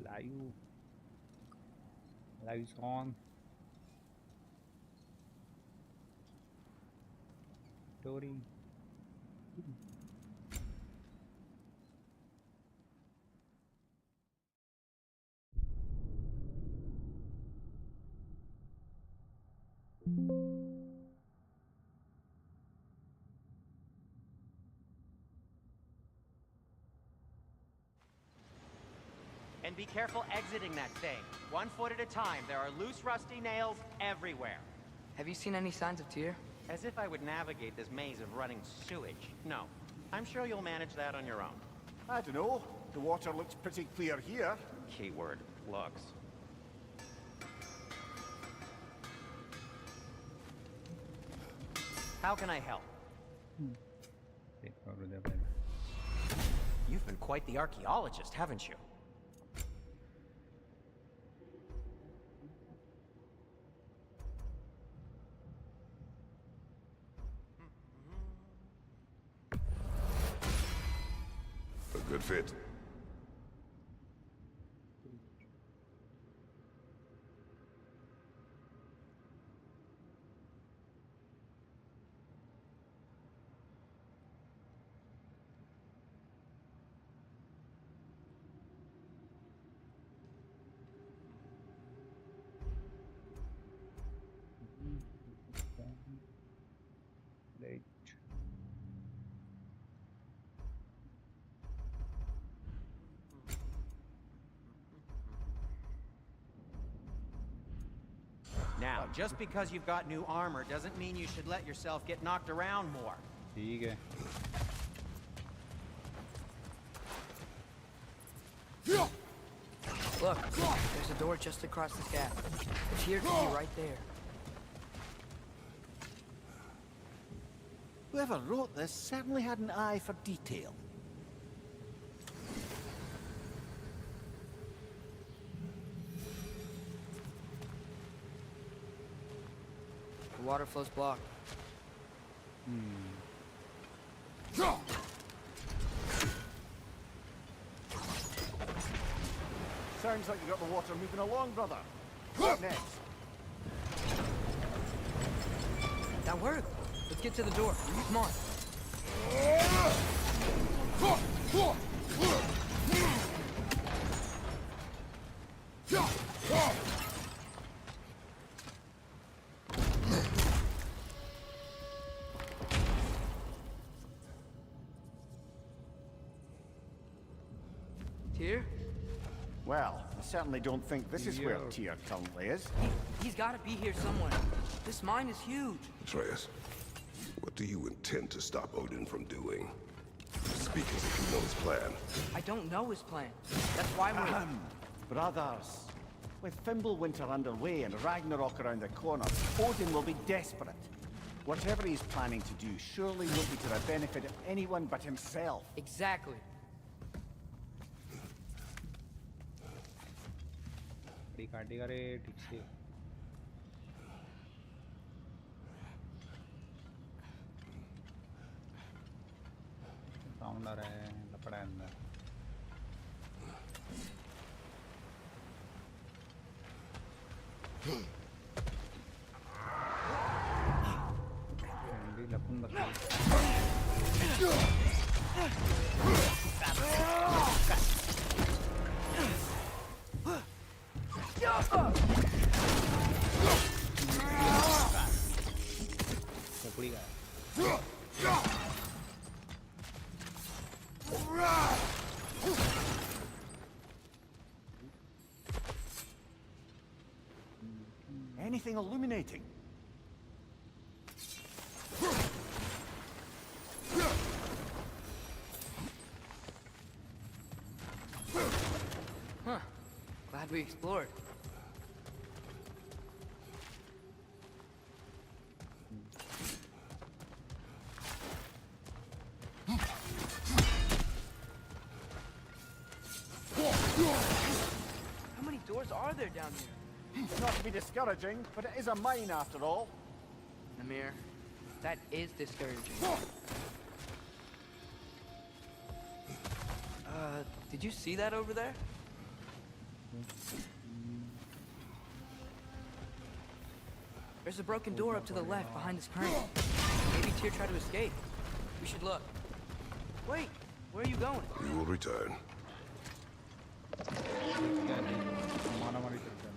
live. Live is on. Story. And be careful exiting that thing. 1 foot at a time. There are loose, rusty nails everywhere. Have you seen any signs of Tyr? As if I would navigate this maze of running sewage. No. I'm sure you'll manage that on your own. I don't know. The water looks pretty clear here. Keyword, looks. How can I help? You've been quite the archaeologist, haven't you? A good fit. Late. Now, just because you've got new armor doesn't mean you should let yourself get knocked around more. ठीक है. Look, there's a door just across this gap. Tyr could be right there. Whoever wrote this certainly had an eye for detail. The water flow's blocked. Sounds like you got the water moving along, brother. What next? That worked. Let's get to the door. Come on. Tyr? Well, I certainly don't think this is where Tyr currently is. He's got to be here somewhere. This mine is huge. Atreus, what do you intend to stop Odin from doing? Speak as if you know his plan. I don't know his plan. That's why we're... Brothers, with Fimbulwinter underway and Ragnarok around the corner, Odin will be desperate. Whatever he's planning to do surely won't be to the benefit of anyone but himself. Exactly. काटेगा रे ठीक से. Sound आ रहा है, लपड़ा है अंदर. लपुन बकरी. Anything illuminating? Huh. Glad we explored. How many doors are there down here? Not to be discouraging, but it is a mine after all. Namir, that is discouraging. Did you see that over there? There's a broken door up to the left behind this crane. Maybe Tyr tried to escape. We should look. Wait, where are you going? We will return. क्या नहीं मारामारी चलते हैं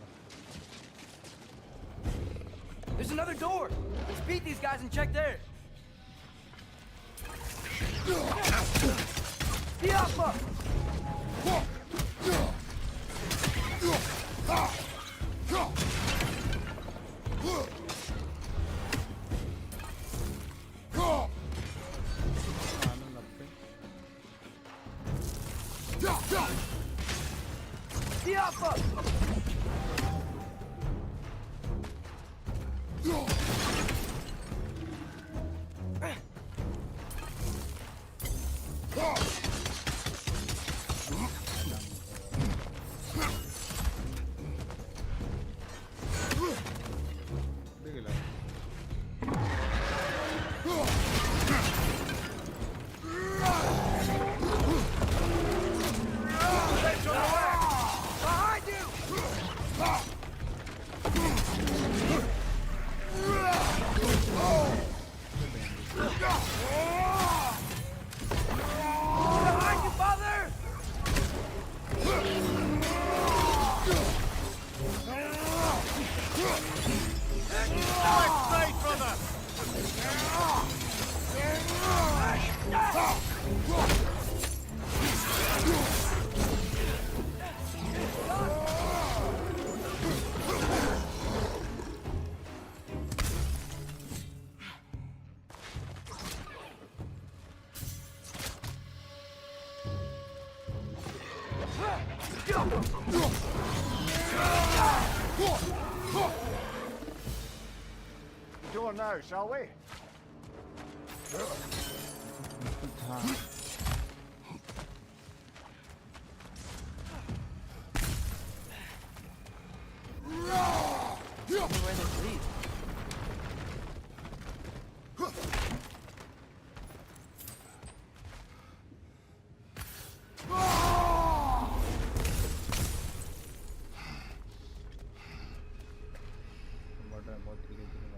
There's another door! Let's beat these guys and check theirs! Diapa! Diapa! Door now, shall we? Where this leads. बहुत धीरे धीरे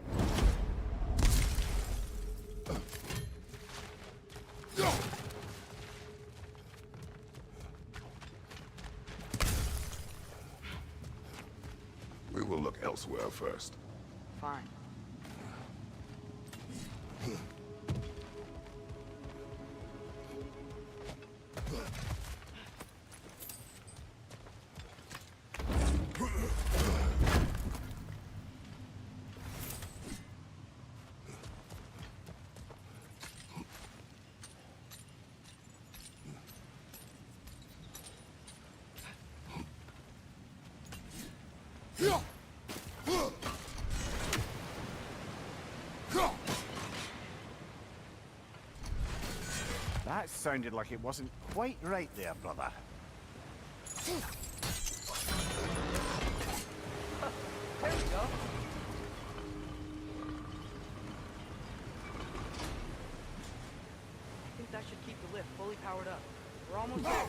We will look elsewhere first. Fine. That sounded like it wasn't quite right there, brother. There we go. I think that should keep the lift fully powered up. We're almost there.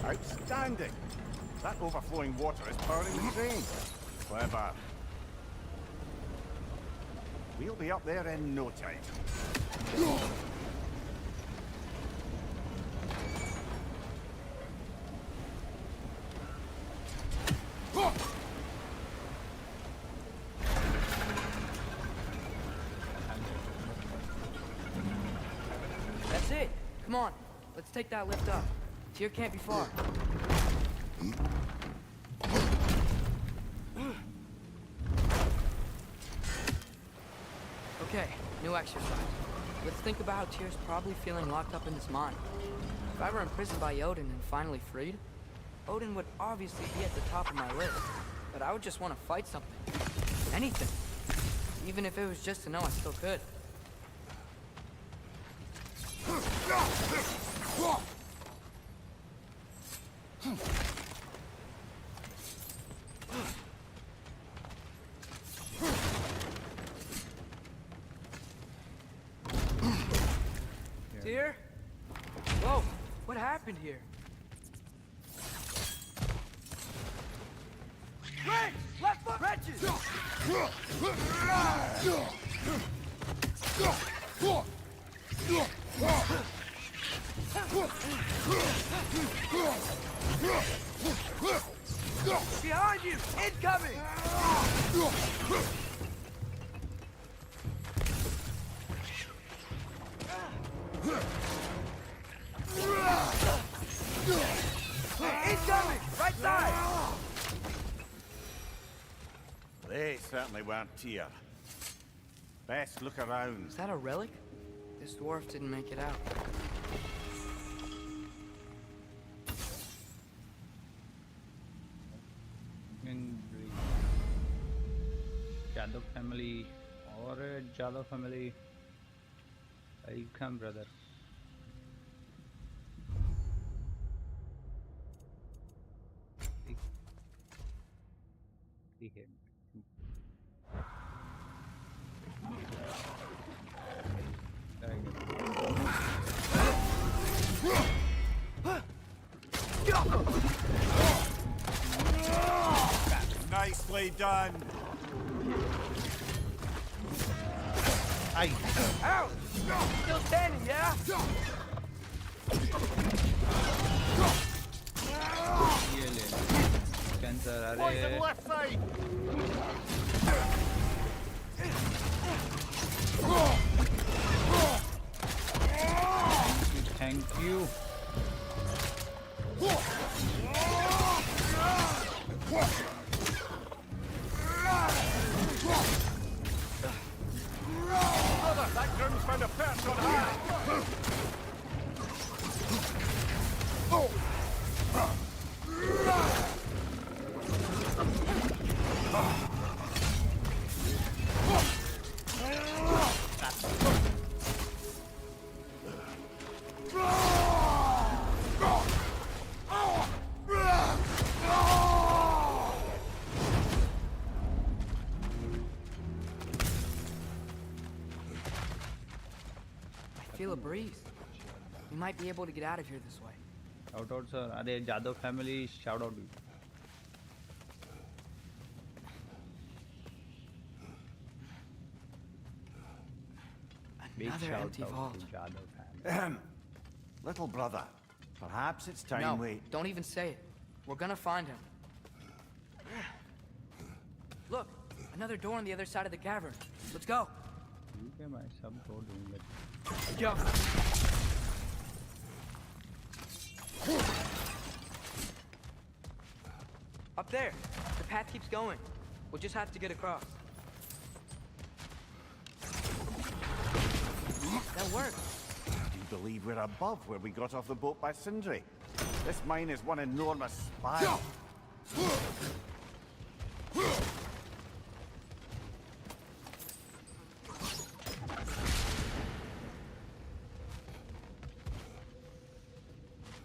Outstanding! That overflowing water is powering the train. Clever. We'll be up there in no time. That's it. Come on. Let's take that lift up. Tyr can't be far. Okay, new exercise. Let's think about how Tyr's probably feeling locked up in this mine. If I were imprisoned by Odin and finally freed, Odin would obviously be at the top of my list. But I would just want to fight something. Anything. Even if it was just to know I still could. Dear? Whoa, what happened here? Wrench! Left foot! Wrenches! Behind you! Incoming! Incoming! Right side! They certainly weren't here. Best look around. Is that a relic? This dwarf didn't make it out. In the Jadov family or Jadov family, I come, brother. ठीक है. Nicely done. Ay. Ouch! Still standing, yeah? ये ले. Cancer, Poison अरे. left side. Thank you. Brother, that groom's found a perch on high. I feel a breeze. We might be able to get out of here this way. Shout out, sir. अरे Jadov family, shout out. Big Another shout empty out vault. to Jadov family. Little brother, perhaps it's time No, we... don't even say it. We're gonna find him. Look, another door on the other side of the cavern. Let's go. ठीक है मैं सब तोड़ दूंगा. Go. Up there. The path keeps going. We'll just have to get across. That worked. Do you believe we're above where we got off the boat by Sindri? This mine is one enormous spiral.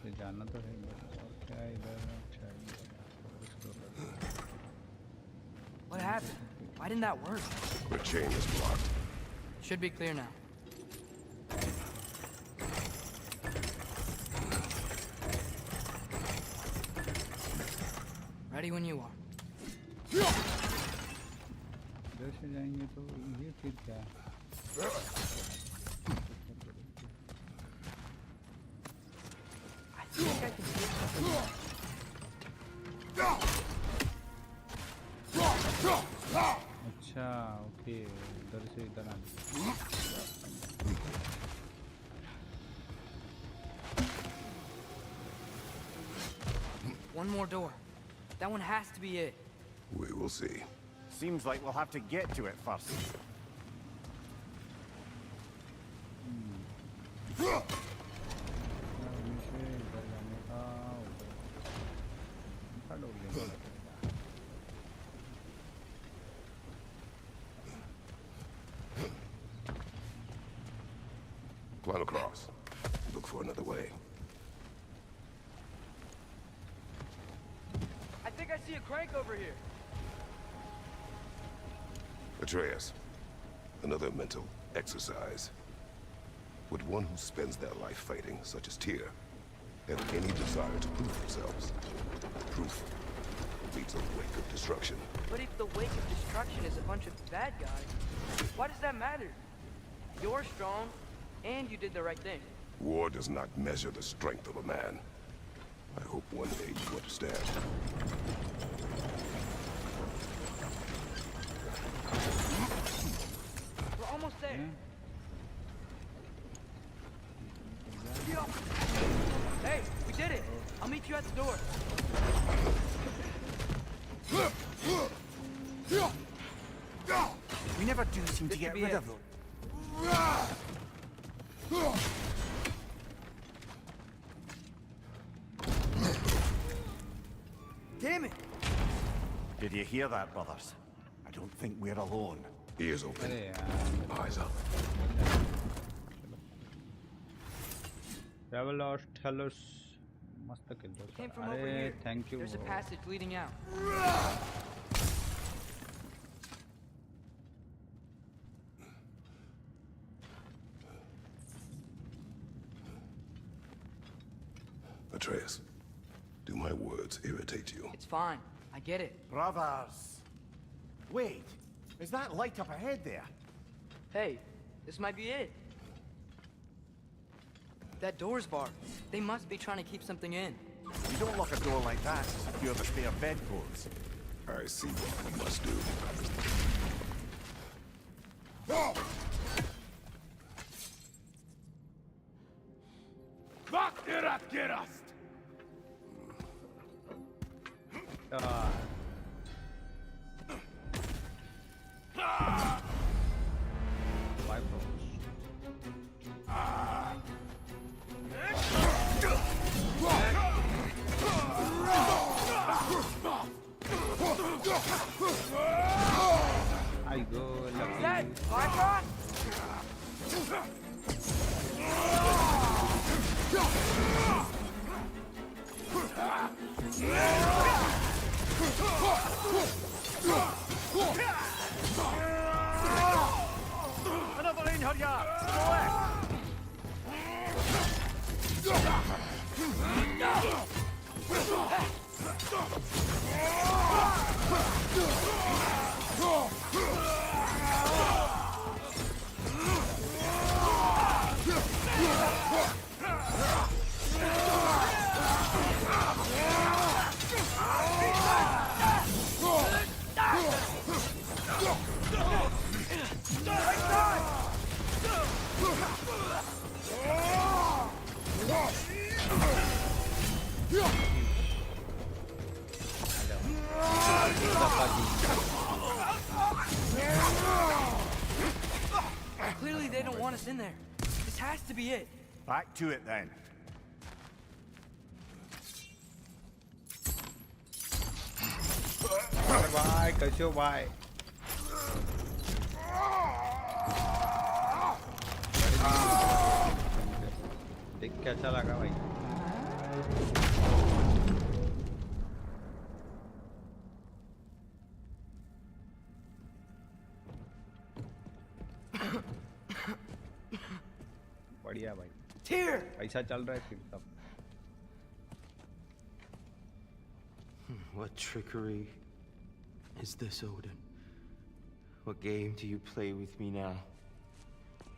ये जाना तो है और क्या इधर अच्छा What happened? Why didn't that work? The chain is blocked. Should be clear now. Ready when you are. इधर से जाएंगे तो ये फिर क्या. I think I can see something. अच्छा ओके उधर से इधर आना. One more door. That one has to be it. We will see. Seems like we'll have to get to it first. Climb across. Look for another way. I think I see a crank over here. Atreus, another mental exercise. Would one who spends their life fighting, such as Tyr, have any desire to prove themselves? Proof leads a wake of destruction. But if the wake of destruction is a bunch of bad guys, why does that matter? You're strong, and you did the right thing. War does not measure the strength of a man. I hope one day you understand. We're almost there. Hey, we did it! I'll meet you at the door. We never do seem to This get could be rid it. of them. Damn it! Did you hear that, brothers? I don't think we're alone. Ears open, अरे यार eyes up. Travel और tailors मस्त किल दो Came sir from over अरे here. Thank you There's a passage leading out. Atreus, do my words irritate you? It's fine. I get it. Brothers! Wait, is that light up ahead there? Hey, this might be it. That door's barred. They must be trying to keep something in. You don't lock a door like that to secure the spare bedclothes. I see what we must do. Five rolls. I go lucky. Dead! Icon! Another in her yard! To the left! Clearly they don't want us in there. This has to be it. Back to it then. Bye कैसे हो bye देख कैसा लगा भाई बढ़िया भाई Tyr! पैसा चल रहा है फिर सब What trickery is this, Odin? What game do you play with me now?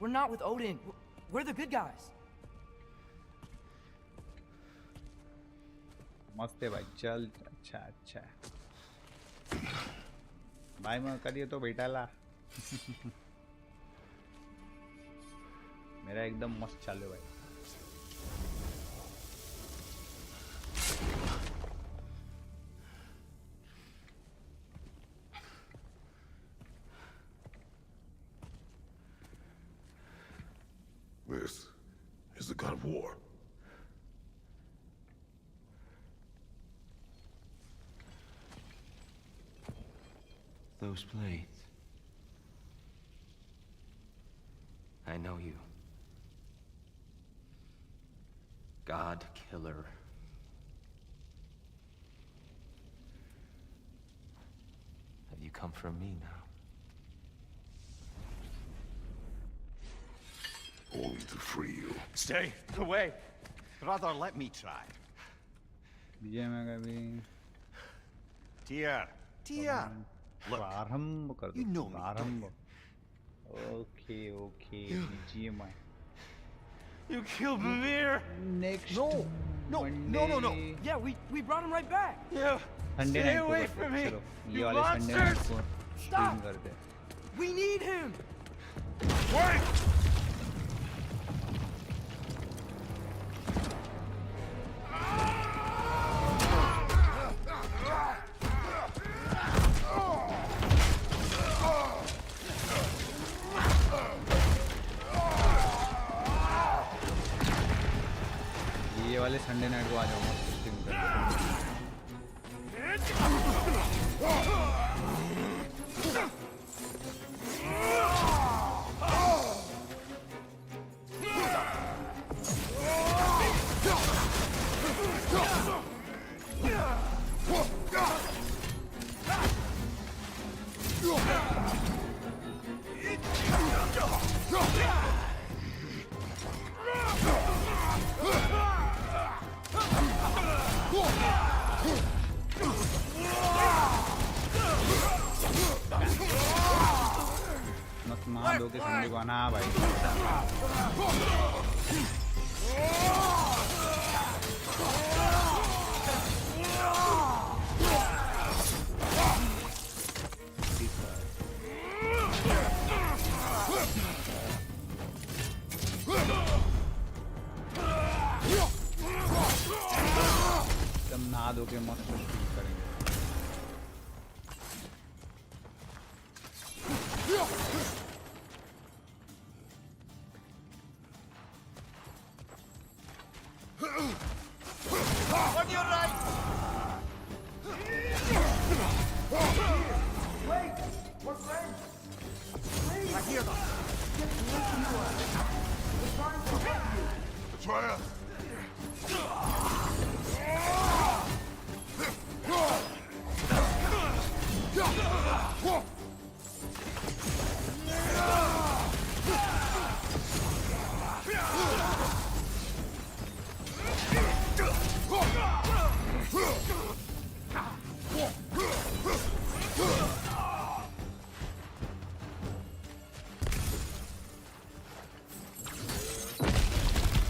We're not with Odin. We're the good guys. मस्त है भाई चल अच्छा अच्छा भाई मैं करिए तो बेटाला मेरा एकदम मस्त चालू है भाई This is the god of war. Those blades. I know you. God killer. Have you come for me now? Only to free Stay away. Brother, let me try. विजय में कभी Dear. Dear. Look, प्रारंभ कर दो you know me, प्रारंभ don't okay okay विजय में you killed Mimir. Next No. Yeah, we brought him right back. You. Sunday Stay night को away करते from हैं, me. चलो ये You वाले संडे नाइट monsters. को Stop. स्ट्रीम करते हैं। We need him. Wait. ये वाले संडे नाइट को आ जाओ मस्त स्ट्रीम करते हैं। मस्त नहा धो के संडे को आना भाई। एकदम नहा धो के मस्त स्ट्रीम करेंगे। On your right. Wait. We're friends. Please. I hear them. Atreus!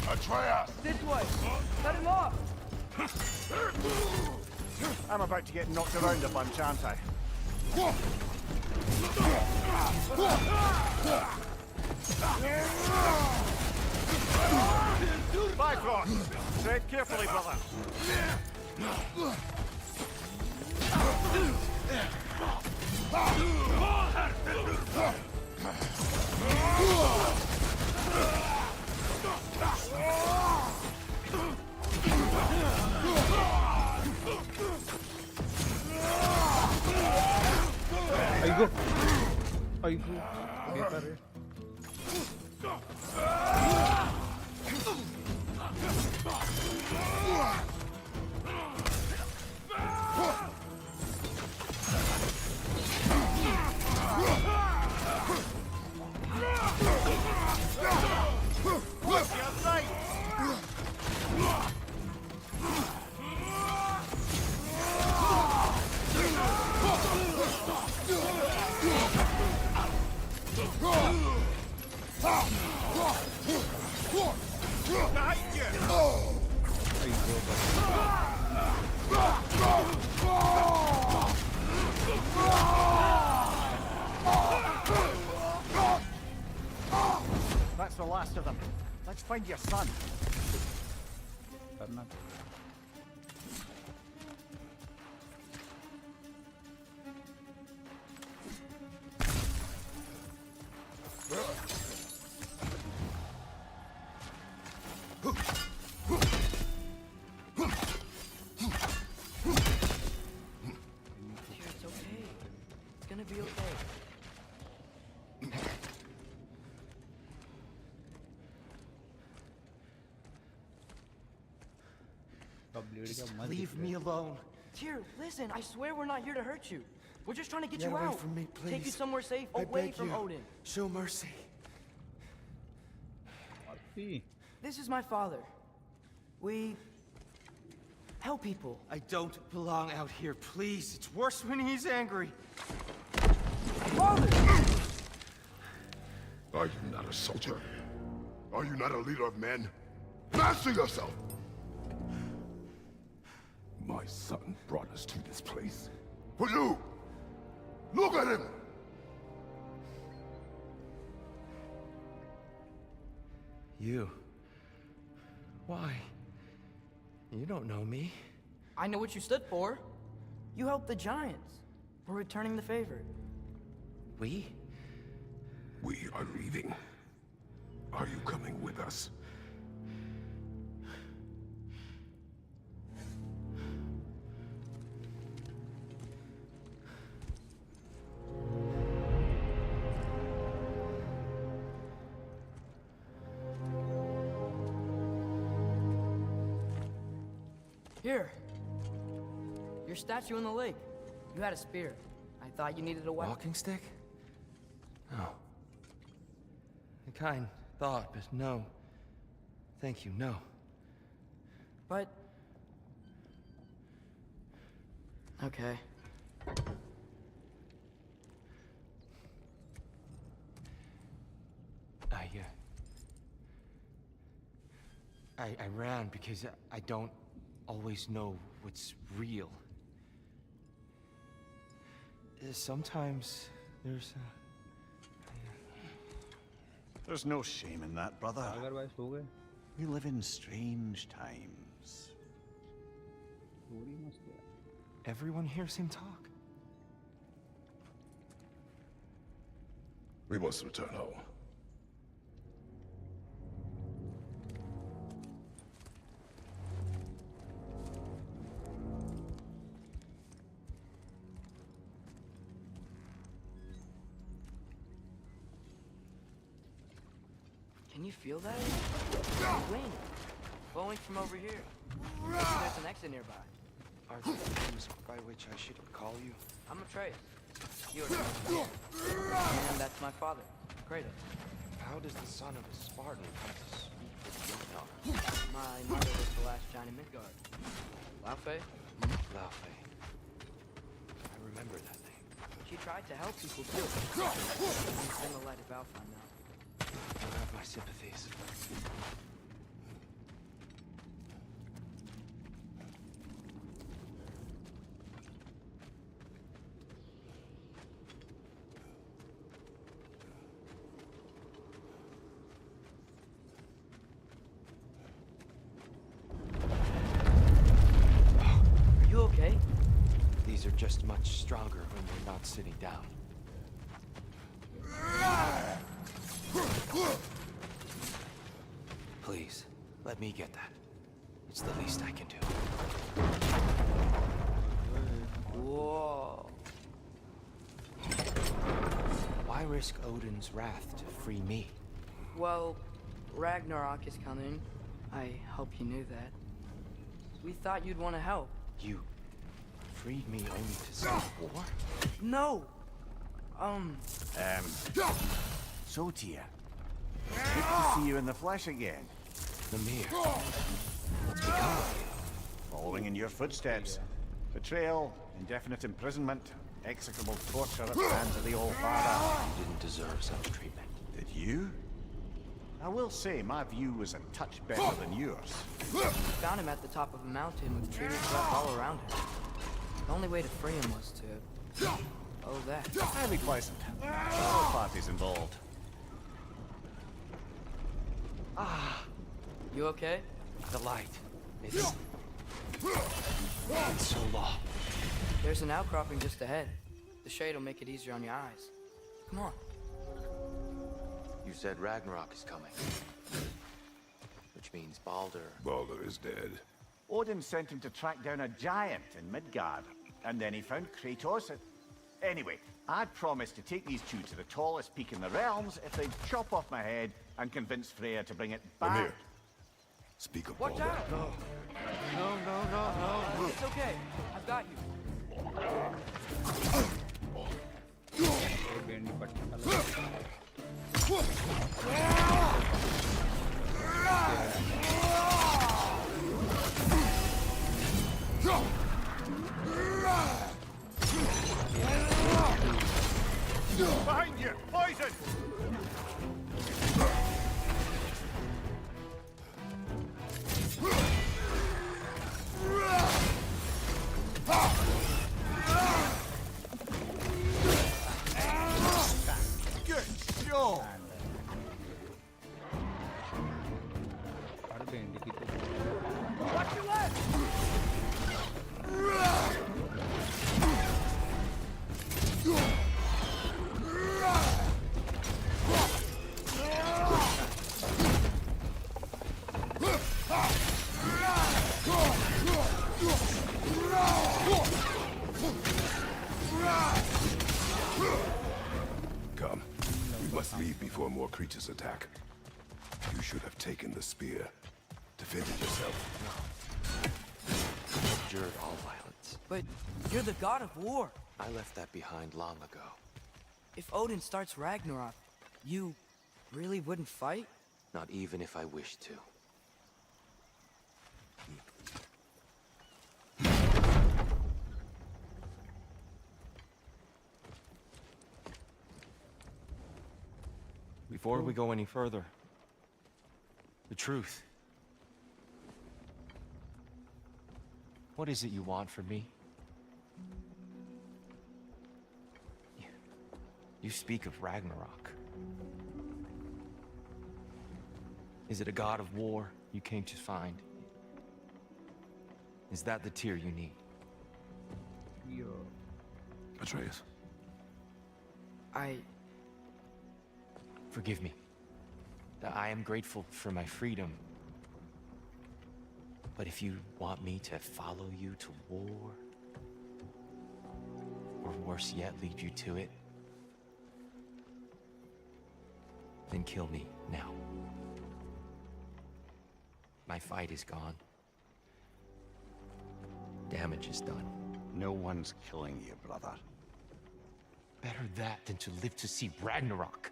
Atreus! This way. Set him off. I'm about to get knocked around a bunch, aren't I? Bifrost! Tread carefully, brother. IGo iGo बेकार है। Look, you're right. Behind you. IGo That's the last of them. Let's find your son. करना Dear, it's okay. It's gonna be okay. Blade क्या मस्त Leave me alone. Dear, listen, I swear we're not here to hurt you. We're just trying to get Get you away out. from me, Take you please. somewhere safe, I away beg from you. Odin. Show mercy. Murphy This is my father. We help people. I don't belong out here, please. It's worse when he's angry. Father! Are you not a soldier? Are you not a leader of men? Master yourself! My son brought us to this place. For you! Look at him! You. Why? You don't know me. I know what you stood for. You helped the Giants. We're returning the favor. We? We are leaving. Are you coming with us? Here. Your statue in the lake. You had a spear. I thought you needed a weapon. Walking stick? No. A kind thought, but no. Thank you, no. But... Okay. I ran because I don't always know what's real. Sometimes there's There's no shame in that, brother. अगर भाई सो गए We live in strange times. थोड़ी मस्त है Everyone hears him talk. We must return home. Can you feel that? Wind. Blowing from over here. There's an exit nearby. Are there names by which I should call you? I'm Atreus. You're and that's my father, Kratos. How does the son of a Spartan come to speak with Ragnarok? My mother was the last giant in Midgard. Laufey? Laufey. I remember that name. She tried to help people too. She's in the light of Alpha now. You have my sympathies. Are you okay? These are just much stronger when you're not sitting down. Please, let me get that. It's the least I can do. Whoa. Why risk Odin's wrath to free me? Well, Ragnarok is coming. I hope you knew that. We thought you'd want to help. You freed me only to stop war? No! So, Tia. Good to see you in the flesh again. Mimir. What's become of you? Following in your footsteps. Betrayal, indefinite imprisonment, execrable torture at the hands of the Old Father. You didn't deserve such treatment. Did you? I will say, my view was a touch better than yours. We found him at the top of a mountain with traitors left all around him. The only way to free him was to... Oh, that. Highly pleasant. All parties involved. You okay? The light. It's so low. There's an outcropping just ahead. The shade will make it easier on your eyes. Come on. You said Ragnarok is coming. Which means Baldur. Baldur is dead. Odin sent him to track down a giant in Midgard, and then he found Kratos. Anyway, I'd promised to take these two to the tallest peak in the realms if they'd chop off my head and convince Freya to bring it back. Mimir, speak of Watch Baldur. out! No. It's okay. I've got you. बेंडी पट्टी पे इंडिकी तो Watch your left! Come. We must leave before more creatures attack. You should have taken the spear. Defended yourself. Abjured all violence. But you're the god of war. I left that behind long ago. If Odin starts Ragnarok, you really wouldn't fight? Not even if I wished to. Before we go any further, the truth. What is it you want from me? You speak of Ragnarok. Is it a god of war you came to find? Is that the tear you need? Yo Atreus. Forgive me. I am grateful for my freedom. But if you want me to follow you to war, or worse yet, lead you to it, then kill me now. My fight is gone. Damage is done. No one's killing you, brother. Better that than to live to see Ragnarok.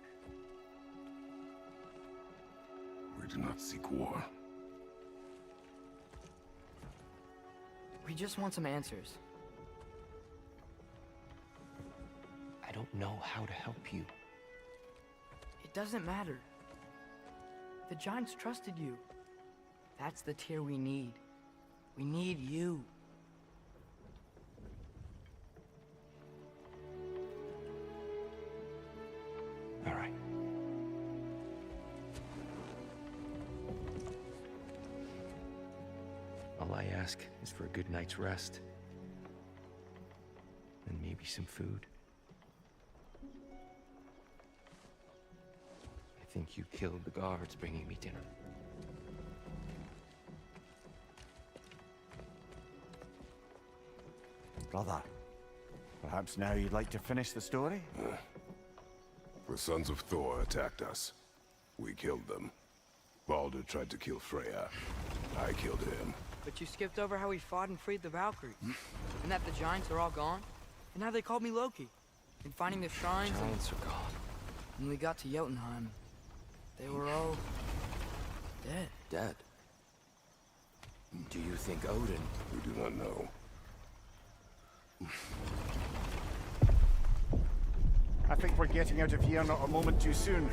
We do not seek war. We just want some answers. I don't know how to help you. It doesn't matter. The Giants trusted you. That's the tear we need. We need you. All right. All I ask is for a good night's rest. And maybe some food. I think you killed the guards bringing me dinner. Brother, perhaps now you'd like to finish the story? The sons of Thor attacked us. We killed them. Baldur tried to kill Freya. I killed him. But you skipped over how we fought and freed the Valkyries. And that the Giants are all gone. And how they called me Loki. And finding the shrines. Giants are gone. When we got to Jotunheim, they were all dead. Dead. Do you think Odin? We do not know. I think we're getting out of here not a moment too soon.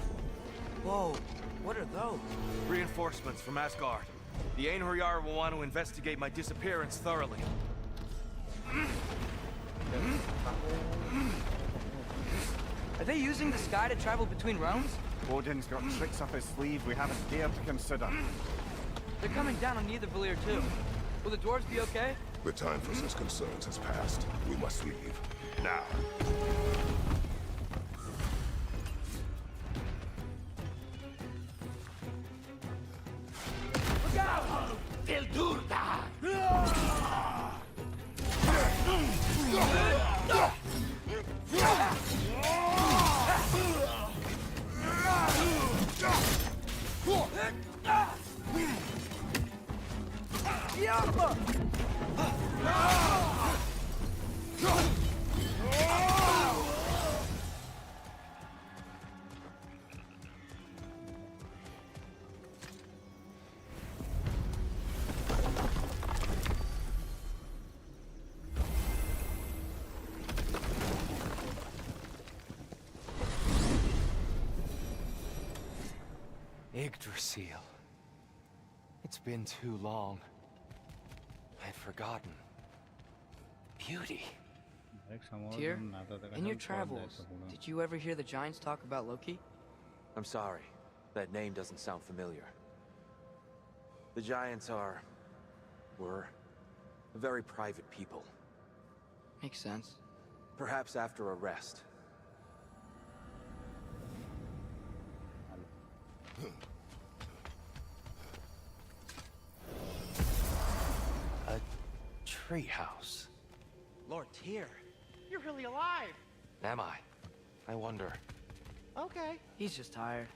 Whoa, what are those? Reinforcements from Asgard. The Einherjar will want to investigate my disappearance thoroughly. Are they using the sky to travel between realms? Odin's got tricks up his sleeve we haven't dared to consider. They're coming down on Nidavellir too. Will the dwarves be okay? The time for such concerns has passed. We must leave. Now. Yggdrasil. It's been too long. I'd forgotten. Beauty. Tyr, in your travels, did you ever hear the Giants talk about Loki? I'm sorry. That name doesn't sound familiar. The Giants were very private people. Makes sense. Perhaps after a rest. A treehouse. Lord Tyr, you're really alive. Am I? I wonder. Okay. He's just tired.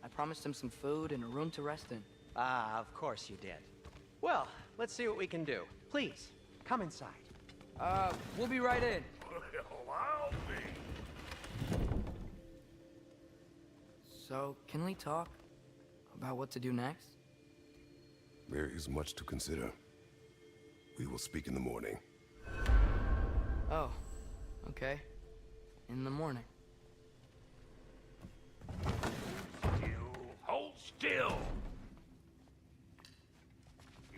I promised him some food and a room to rest in. Ah, of course you did. Well, let's see what we can do. Please, come inside. We'll be right in. So, can we talk about what to do next? There is much to consider. We will speak in the morning. Oh, okay. In the morning. Hold still!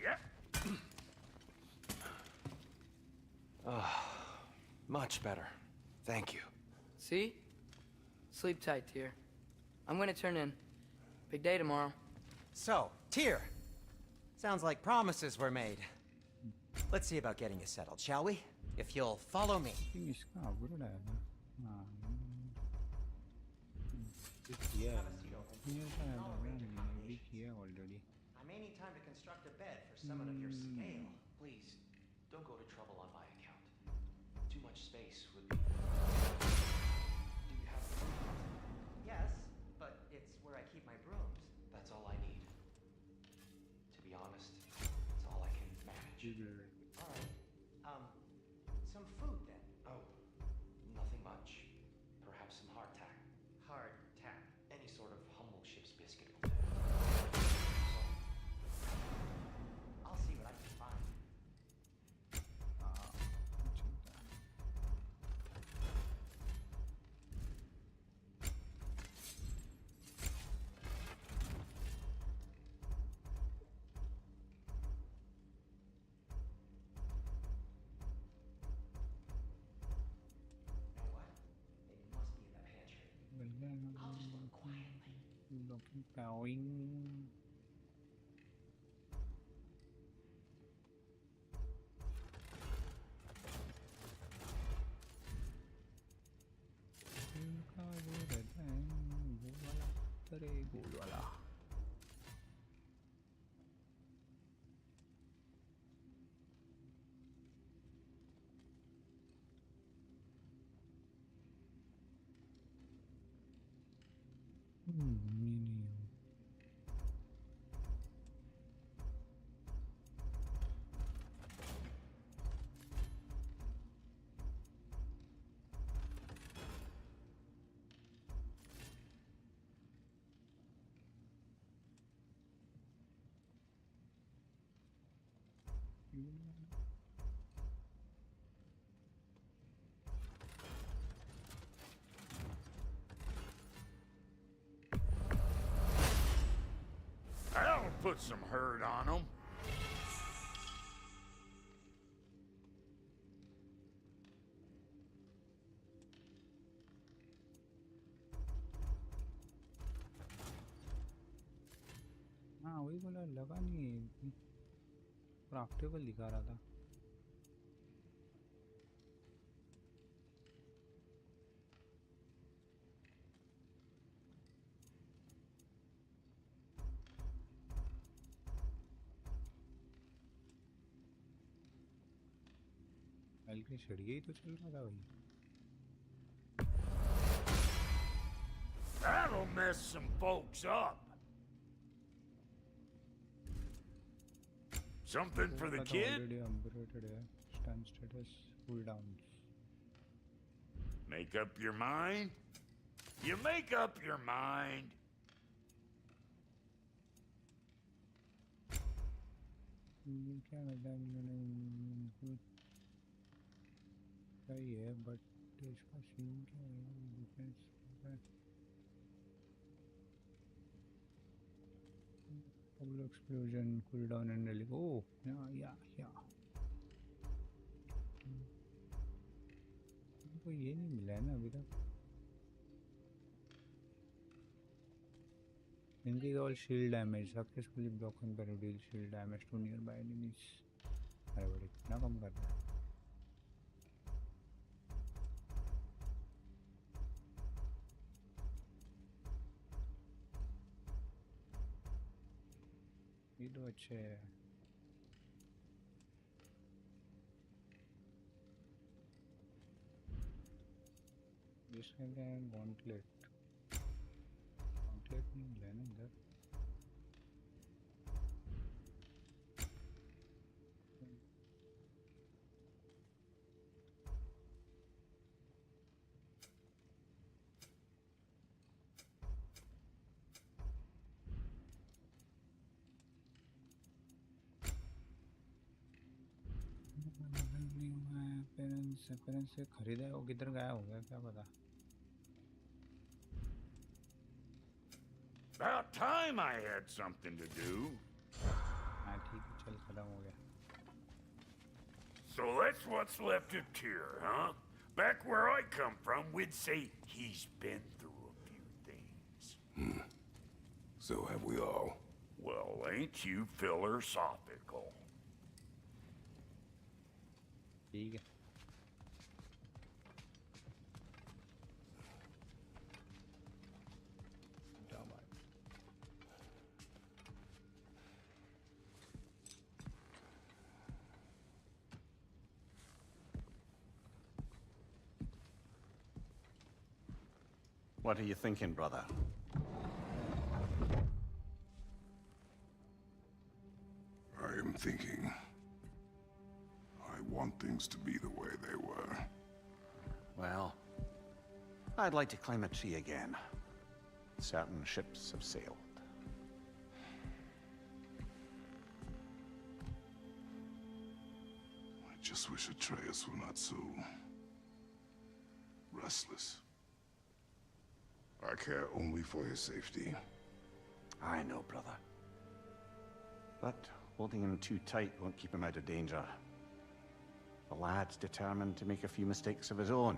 Yep. Much better. Thank you. See? Sleep tight, Tyr. I'm gonna turn in. Big day tomorrow. So, Tyr. Sounds like promises were made. Let's see about getting you settled, shall we? If you'll follow me. इसका upload आया हाँ किया ये किया already I may need time to construct a bed for someone of your scale. Please, don't go to trouble on my account. Too much space would be... Do you have... Yes, but it's where I keep my brooms. That's all I need. To be honest, it's all I can manage. All right. Some food then. Oh, nothing much. Perhaps some hardtack. Hard tack. Any sort of humble ship's biscuit will do. I'll see what I can find. You know what? It must be in the pantry. I'll just look quietly. looking going गोल वाला menu That'll put some hurt on them. हाँ वही बोला लगा नहीं craftable दिखा रहा था हल्के सड़िए ही तो चल रहा था भाई That'll mess some folks up. Something for the kid? already upgraded है stun status cooldowns Make up your mind? You make up your mind. ये क्या मतलब मैंने सही है बट इसका सीन क्या है defence Double explosion, cooldown and relic. Oh, yeah. हमको ये नहीं मिला है ना अभी तक Increase all shield damage. Successfully broken पर deal shield damage to nearby enemies. अरे बड़े कितना कम कर रहा है. ये तो अच्छे है. जिसके अंदर है गॉन्टलेट. गॉन्टलेट नहीं लेना इधर. पेरेंट्स से खरीदा है वो किधर गया होगा क्या पता. About time I had something to do. हाँ ठीक है चल खत्म हो गया. So that's what's left of Tyr, huh? Back where I come from, we'd say he's been through a few things. So have we all. Well, ain't you philosophical? ठीक है. जाओ भाई. What are you thinking, brother? I am thinking. I want things to be the way they were. Well, I'd like to climb a tree again. Certain ships have sailed. I just wish Atreus were not so restless. I care only for his safety. I know, brother. But holding him too tight won't keep him out of danger. The lad's determined to make a few mistakes of his own.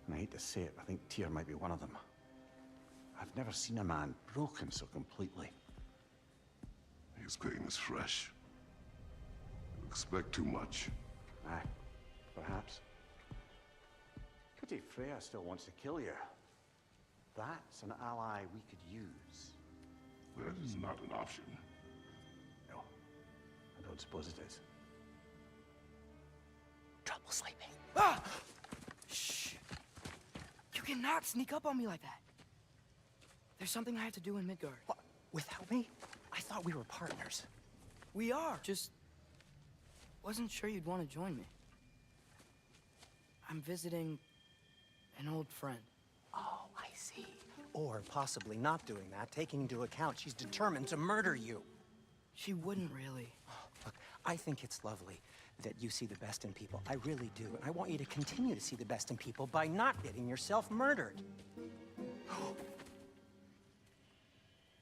And I hate to say it, I think Tyr might be one of them. I've never seen a man broken so completely. His pain is fresh. You expect too much. Aye, perhaps. Pity Freya still wants to kill you. That's an ally we could use. That is not an option. No, I don't suppose it is. Trouble sleeping. Ah! Shh! You cannot sneak up on me like that. There's something I have to do in Midgard. What? Without me? I thought we were partners. We are. Just wasn't sure you'd want to join me. I'm visiting an old friend. Oh, I see. Or possibly not doing that, taking into account she's determined to murder you. She wouldn't really. Look, I think it's lovely that you see the best in people. I really do. And I want you to continue to see the best in people by not getting yourself murdered.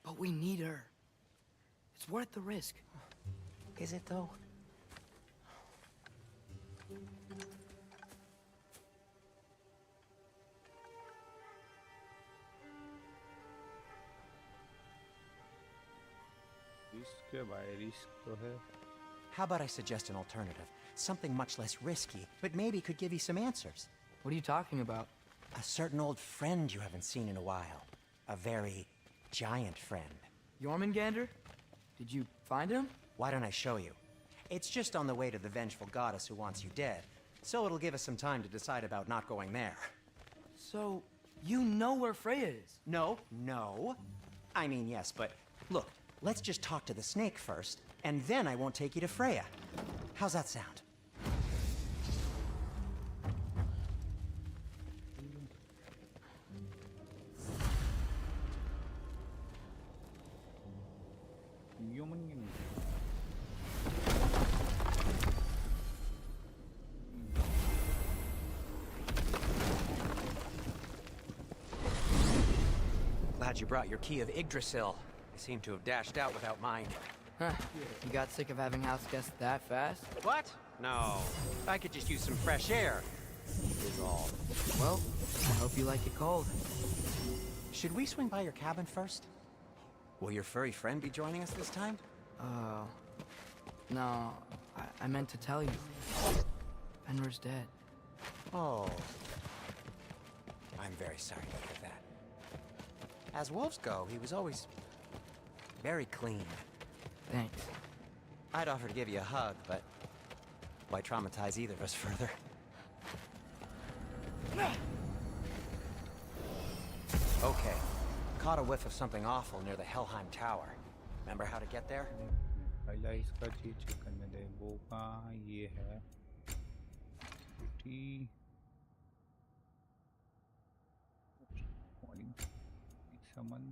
But we need her. It's worth the risk. Is it, though? Risk है भाई, risk तो है. How about I suggest an alternative? Something much less risky, but maybe could give you some answers. What are you talking about? A certain old friend you haven't seen in a while. A very giant friend. Jormungandr? Did you find him? Why don't I show you? It's just on the way to the vengeful goddess who wants you dead, so it'll give us some time to decide about not going there. So, you know where Freya is? No, no. I mean, yes, but look, let's just talk to the snake first, and then I won't take you to Freya. How's that sound? Glad you brought your key of Yggdrasil. I seem to have dashed out without mine. Huh. You got sick of having house guests that fast? What? No. I could just use some fresh air. Is all. Well, I hope you like it cold. Should we swing by your cabin first? Will your furry friend be joining us this time? No, I meant to tell you. Fenrir's dead. Oh. I'm very sorry to hear that. As wolves go, he was always very clean. Thanks. I'd offer to give you a hug, but why traumatize either of us further? Okay. Caught a whiff of something awful near the Helheim Tower. Remember how to get there? पहला इसका चीज check करने दे वो कहाँ ये है city morning summon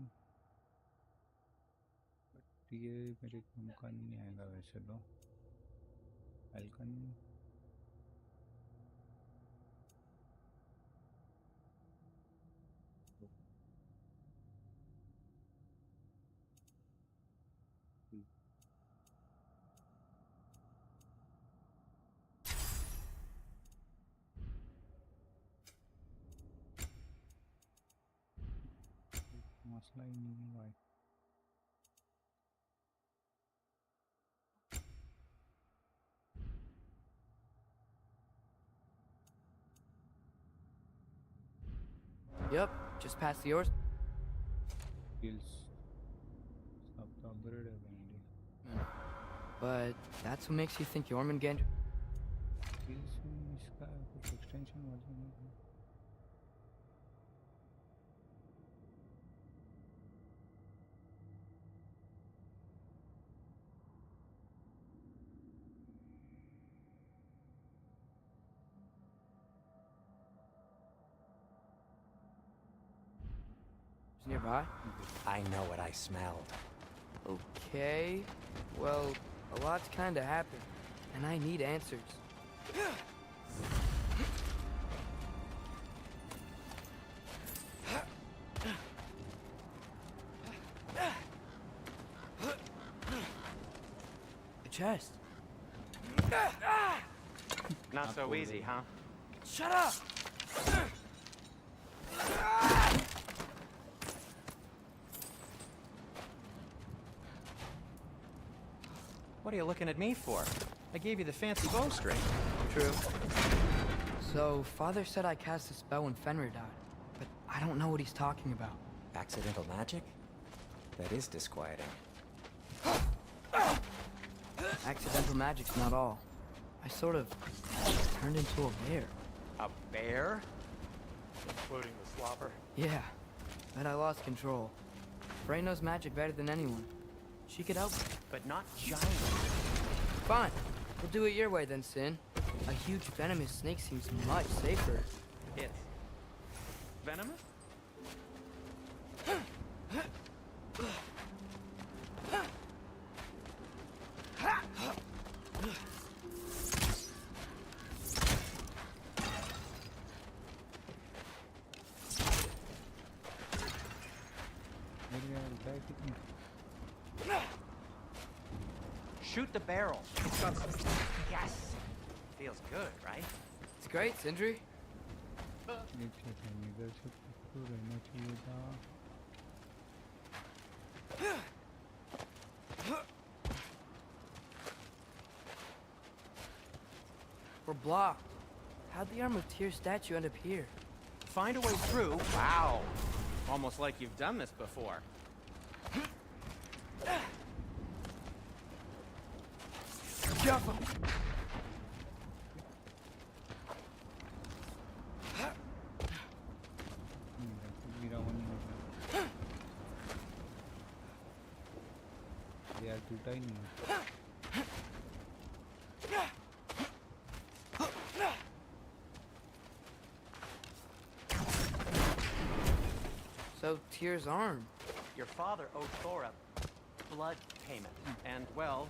but ये मेरे काम का नहीं आएगा वैसे तो फाल्कन मसला ही नहीं है भाई Yep, just past the yours. skills सब तो अपग्रेड है बंदे But that's what makes you think Jormungand. skills में इसका कुछ एक्सटेंशन वाला नहीं है Nearby? I know what I smelled. Okay. Well, a lot's kinda happened, and I need answers. A chest. Not so easy, huh? Shut up! What are you looking at me for? I gave you the fancy bowstring. True. So, Father said I cast a spell when Fenrir died, but I don't know what he's talking about. Accidental magic? That is disquieting. Accidental magic's not all. I sort of turned into a bear. A bear? Including the slobber. Yeah, but I lost control. Frey knows magic better than anyone. She could help me. But not giant. Fine. We'll do it your way then, Sin. A huge venomous snake seems much safer. It's venomous? मेरे यार बताया कितनी Shoot the barrel. Yes. Feels good, right? It's great, Sindri. एक second इधर से तो रहना चाहिए था We're blocked. How'd the Arm of Tears statue end up here? Find a way through. Wow. Almost like you've done this before. Careful. मेरा वो नहीं होता यार टूटा ही नहीं है So, Tyr's arm. Your father owed Thor a blood payment. And, well,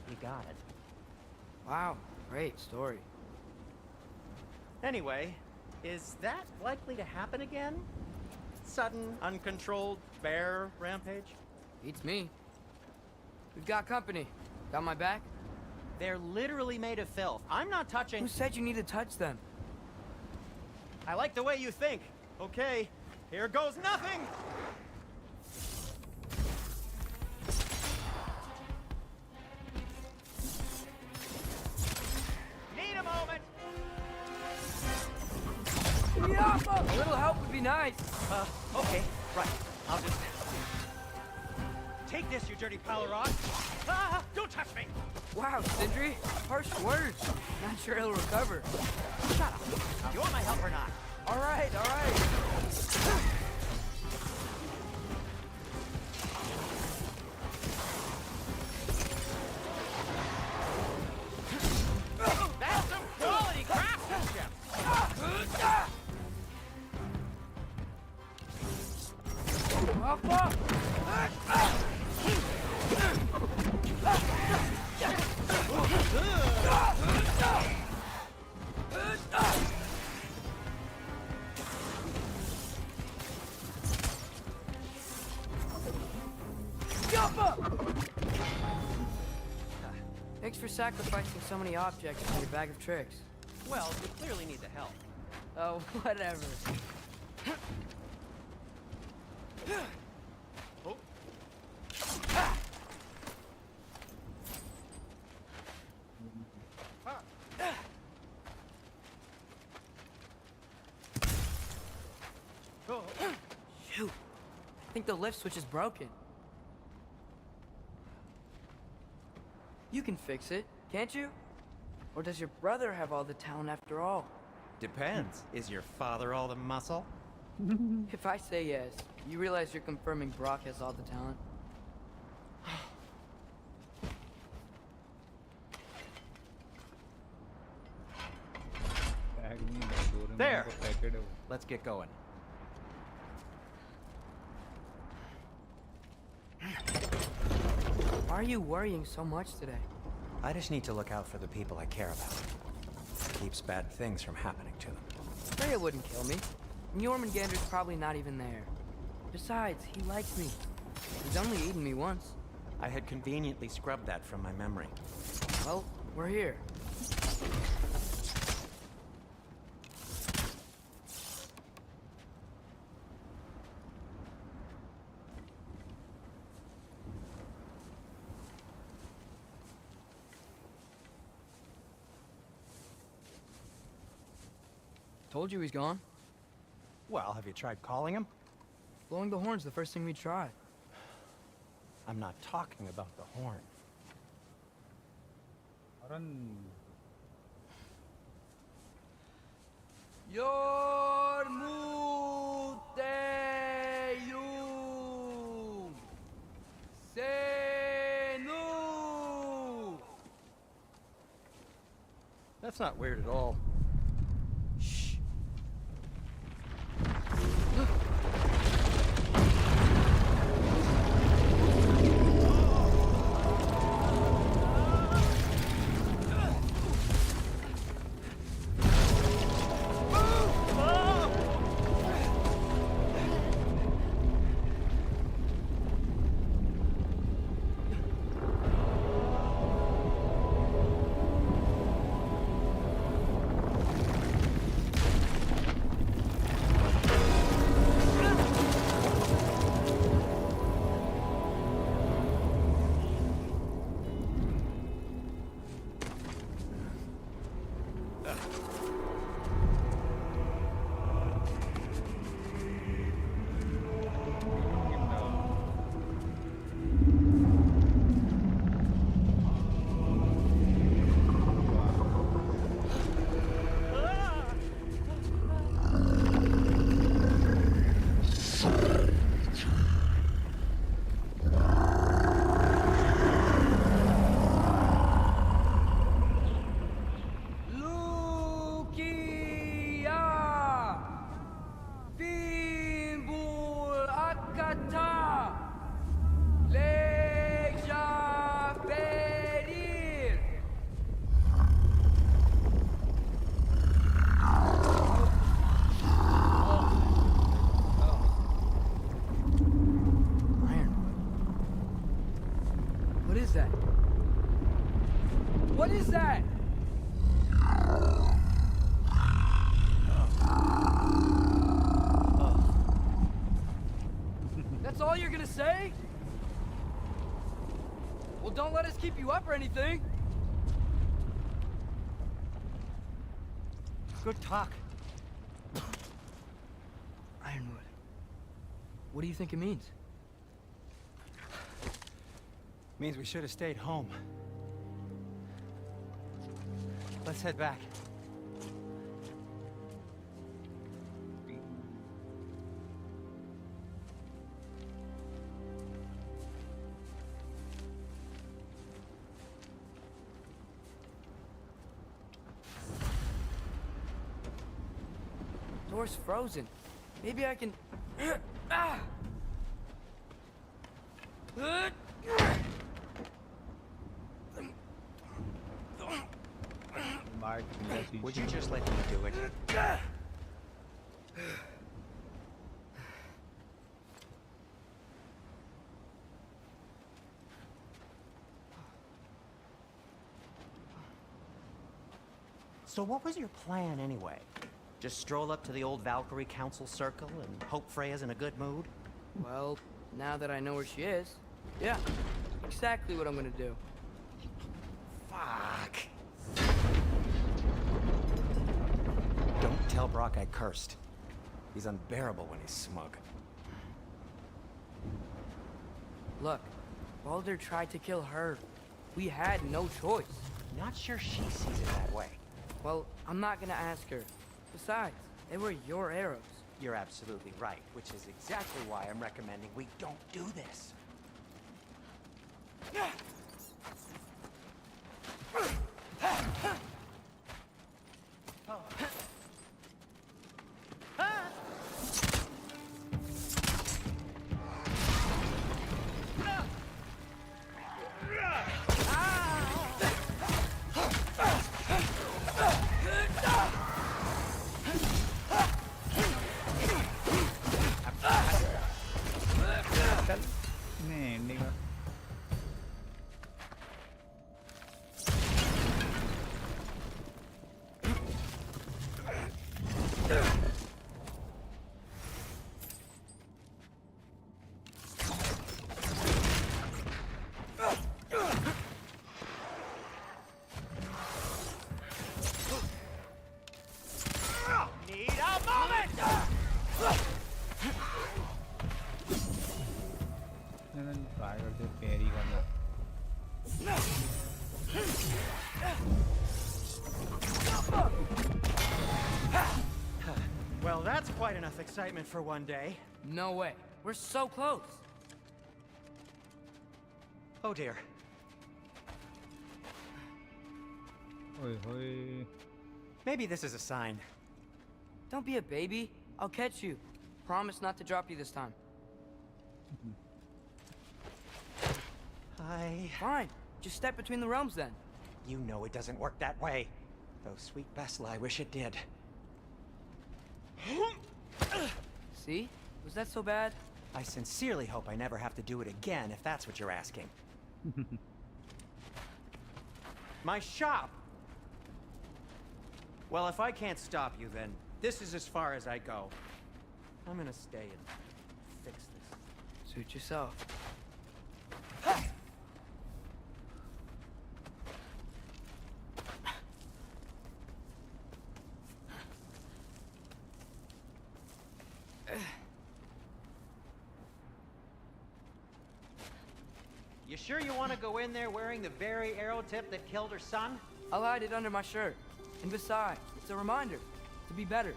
he got it. Wow, great story. Anyway, is that likely to happen again? Sudden, uncontrolled bear rampage? Beats me. We've got company. Got my back? They're literally made of filth. I'm not touching... Who said you need to touch them? I like the way you think. Okay, Here goes nothing! Need a moment! Yappa! A little help would be nice. Okay, right. I'll just... Take this, you dirty pile of rock! Ah! Don't touch me! Wow, Sindri, harsh words. Not sure he'll recover. Shut up! Do you want my help or not? All right, all right. That's some quality craftsmanship! Yappa! Thanks for sacrificing so many objects for your bag of tricks. Well, you clearly need the help. Oh, whatever. Shoot. I think the lift switch is broken. You can fix it, can't you? Or does your brother have all the talent after all? Depends. Is your father all the muscle? If I say yes, you realize you're confirming Brock has all the talent? There! Let's get going. Why are you worrying so much today? I just need to look out for the people I care about. Keeps bad things from happening to them. Freya wouldn't kill me. And Jormungandr's probably not even there. Besides, he likes me. He's only eaten me once. I had conveniently scrubbed that from my memory. Well, we're here. Told you he's gone. Well, have you tried calling him? Blowing the horn's the first thing we tried. I'm not talking about the horn. Yormuteyum Senu. That's not weird at all. Shh. What is that? That's all you're gonna say? Well, don't let us keep you up or anything. Good talk. Ironwood. What do you think it means? Means we should have stayed home. Let's head back. Door's frozen. Maybe I can... Ah! Mark, Would you just let me do it? So what was your plan anyway? Just stroll up to the old Valkyrie Council circle and hope Freya's in a good mood? Well, now that I know where she is, yeah, exactly what I'm gonna do. Fuck. Don't tell Brock I cursed. He's unbearable when he's smug. Look, Baldur tried to kill her. We had no choice. Not sure she sees it that way. Well, I'm not gonna ask her. Besides, they were your arrows. You're absolutely right, which is exactly why I'm recommending we don't do this. Nee, nigga. Need a moment! Try करते पैरी करना Well, that's quite enough excitement for one day. No way. We're so close. Oh dear. ओए होए Maybe this is a sign. Don't be a baby. I'll catch you. Promise not to drop you this time. Fine. Just step between the realms then. You know it doesn't work that way. Though sweet Bessel, I wish it did. See? Was that so bad? I sincerely hope I never have to do it again, if that's what you're asking. My shop! Well, if I can't stop you, then this is as far as I go. I'm gonna stay and fix this. Suit yourself. You sure you want to go in there wearing the very arrow tip that killed her son? I'll hide it under my shirt. And besides, it's a reminder to be better.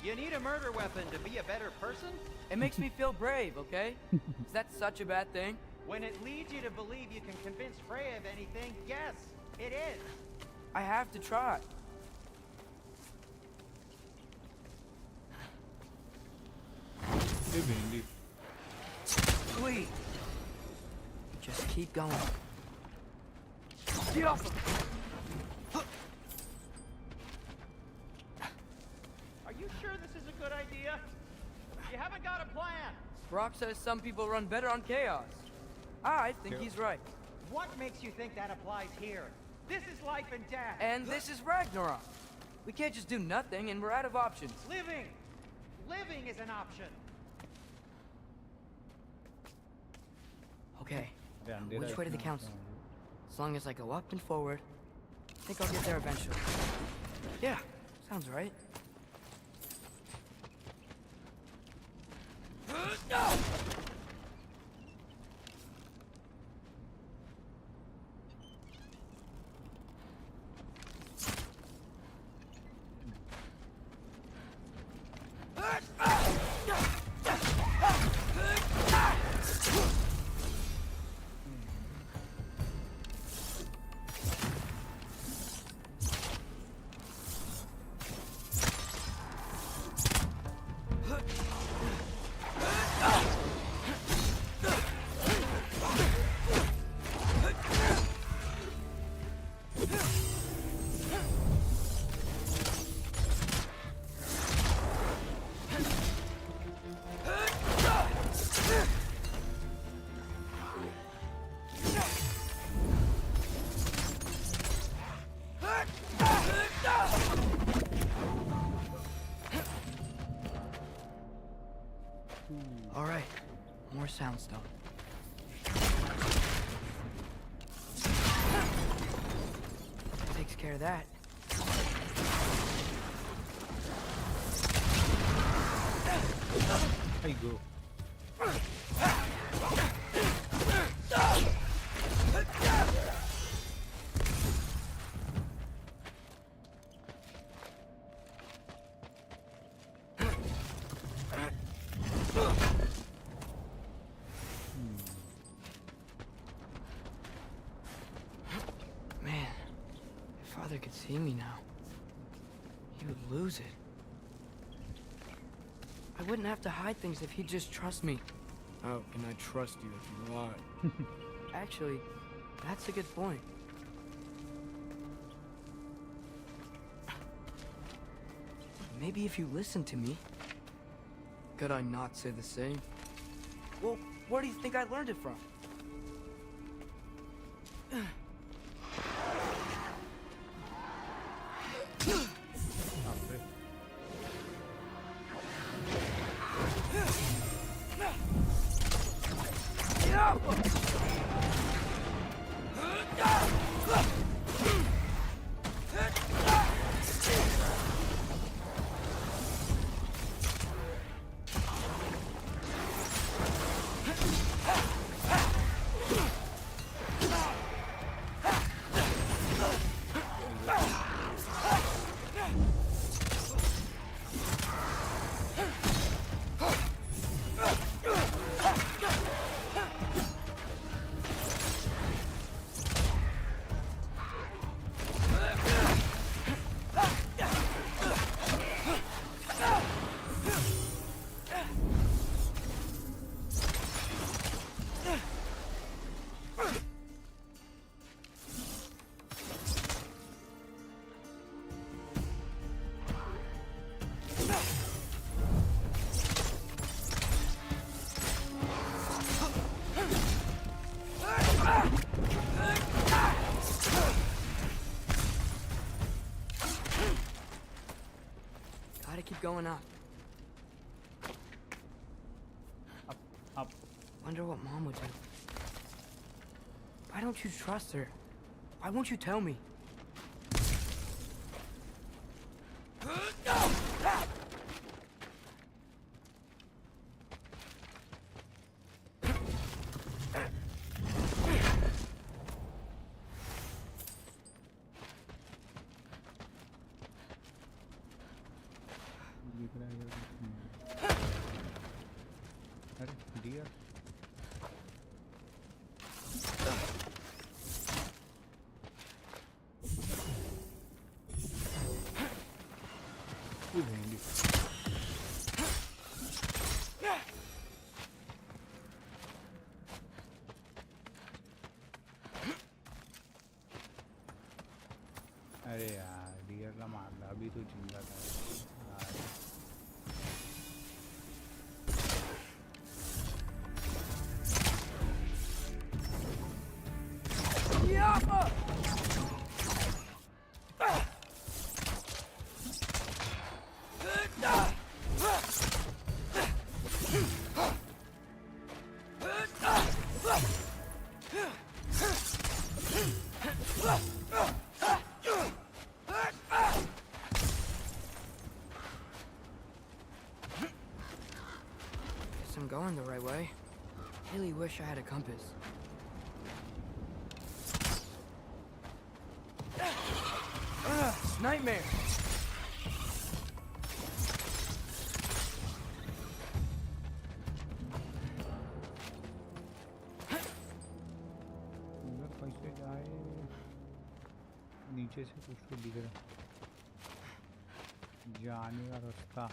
You need a murder weapon to be a better person? It makes me feel brave, okay? Is that such a bad thing? When it leads you to believe you can convince Freya of anything, yes, it is. I have to try. ये भिंडी Please. Just keep going. Get off him! Are you sure this is a good idea? You haven't got a plan. Brock says some people run better on chaos. I think he's right. What makes you think that applies here? This is life and death. And this is Ragnarok. We can't just do nothing and we're out of options. Living! Living is an option. Okay, अरे अंधेरा which way to the इतना council? होता As long as I go up and forward, I think I'll get there eventually. Yeah, sounds right. All right, more soundstone. Takes care of that. है। I go. Man, if Father could see me now, he would lose it. I wouldn't have to hide things if he'd just trust me. How can I trust you if you lie? Actually, that's a good point. Maybe if you listen to me. Could I not say the same? Well, where do you think I learned it from? अबे Gotta keep going up. up. Wonder what Mom would do. Why don't you trust her? Why won't you tell me? दिख रहा है यार। अरे dear ये भेंडी अरे यार डियरला मारला अभी तो जिंदा था यार। Guess I'm going the right way. Really wish I had a compass. Nightmare! अंदर कैसे जाए? नीचे से कुछ तो दिख रहा है। जाने का रास्ता।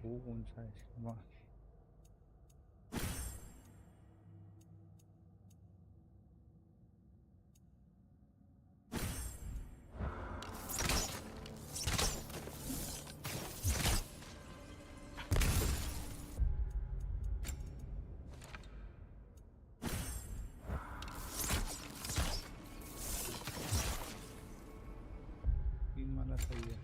वो कौन सा है इसका? तीन वाला सही है।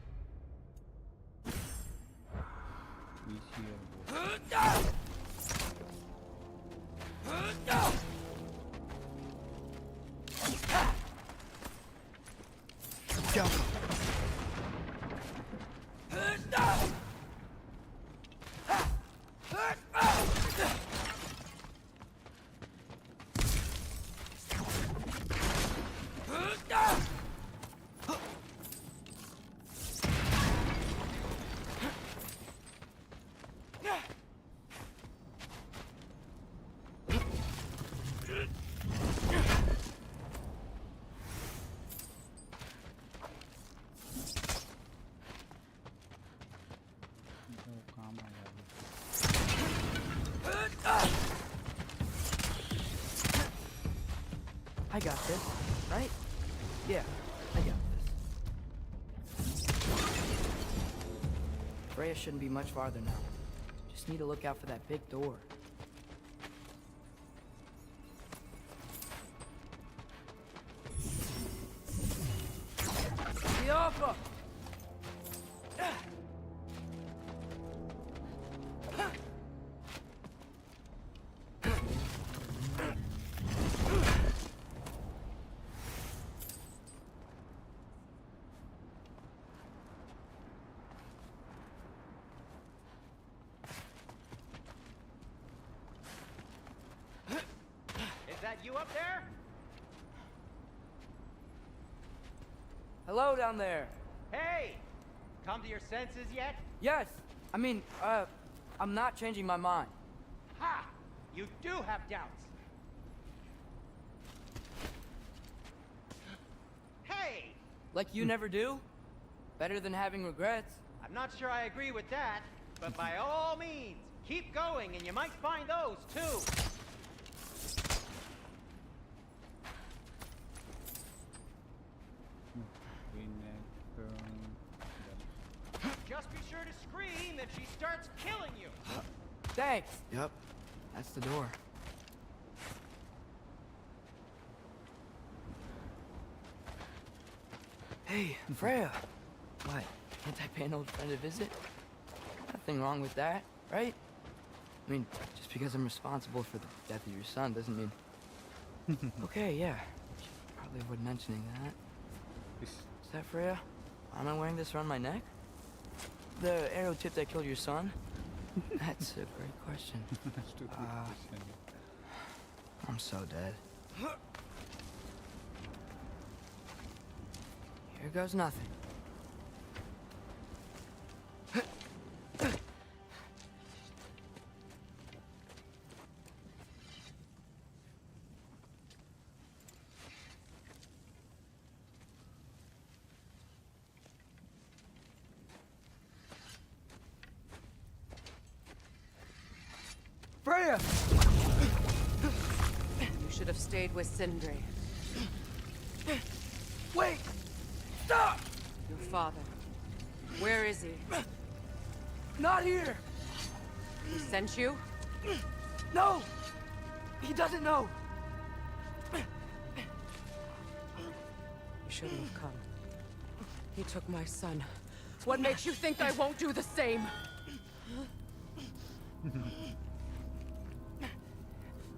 I got this, right? Yeah, I got this. Freya shouldn't be much farther now. Just need to look out for that big door. Alpha! You up there? Hello down there. Hey! Come to your senses yet? Yes. I mean, I'm not changing my mind. Ha! You do have doubts. Hey! Like you never do? Better than having regrets. I'm not sure I agree with that, but by all means, keep going and you might find those too. Just be sure to scream if she starts killing you. Thanks. Yep, that's the door. Hey, Freya. What? Can't I pay an old friend a visit? Nothing wrong with that, right? I mean, just because I'm responsible for the death of your son doesn't mean... Okay, yeah. Should probably avoid mentioning that. Is that Freya? Am I wearing this around my neck? The arrow tip that killed your son? That's a great question. That's too good question. I'm so dead. Here goes nothing. Freya! You should have stayed with Sindri. Wait! Stop! Your father. Where is he? Not here! He sent you? No! He doesn't know! You shouldn't have come. He took my son. What makes you think I won't do the same?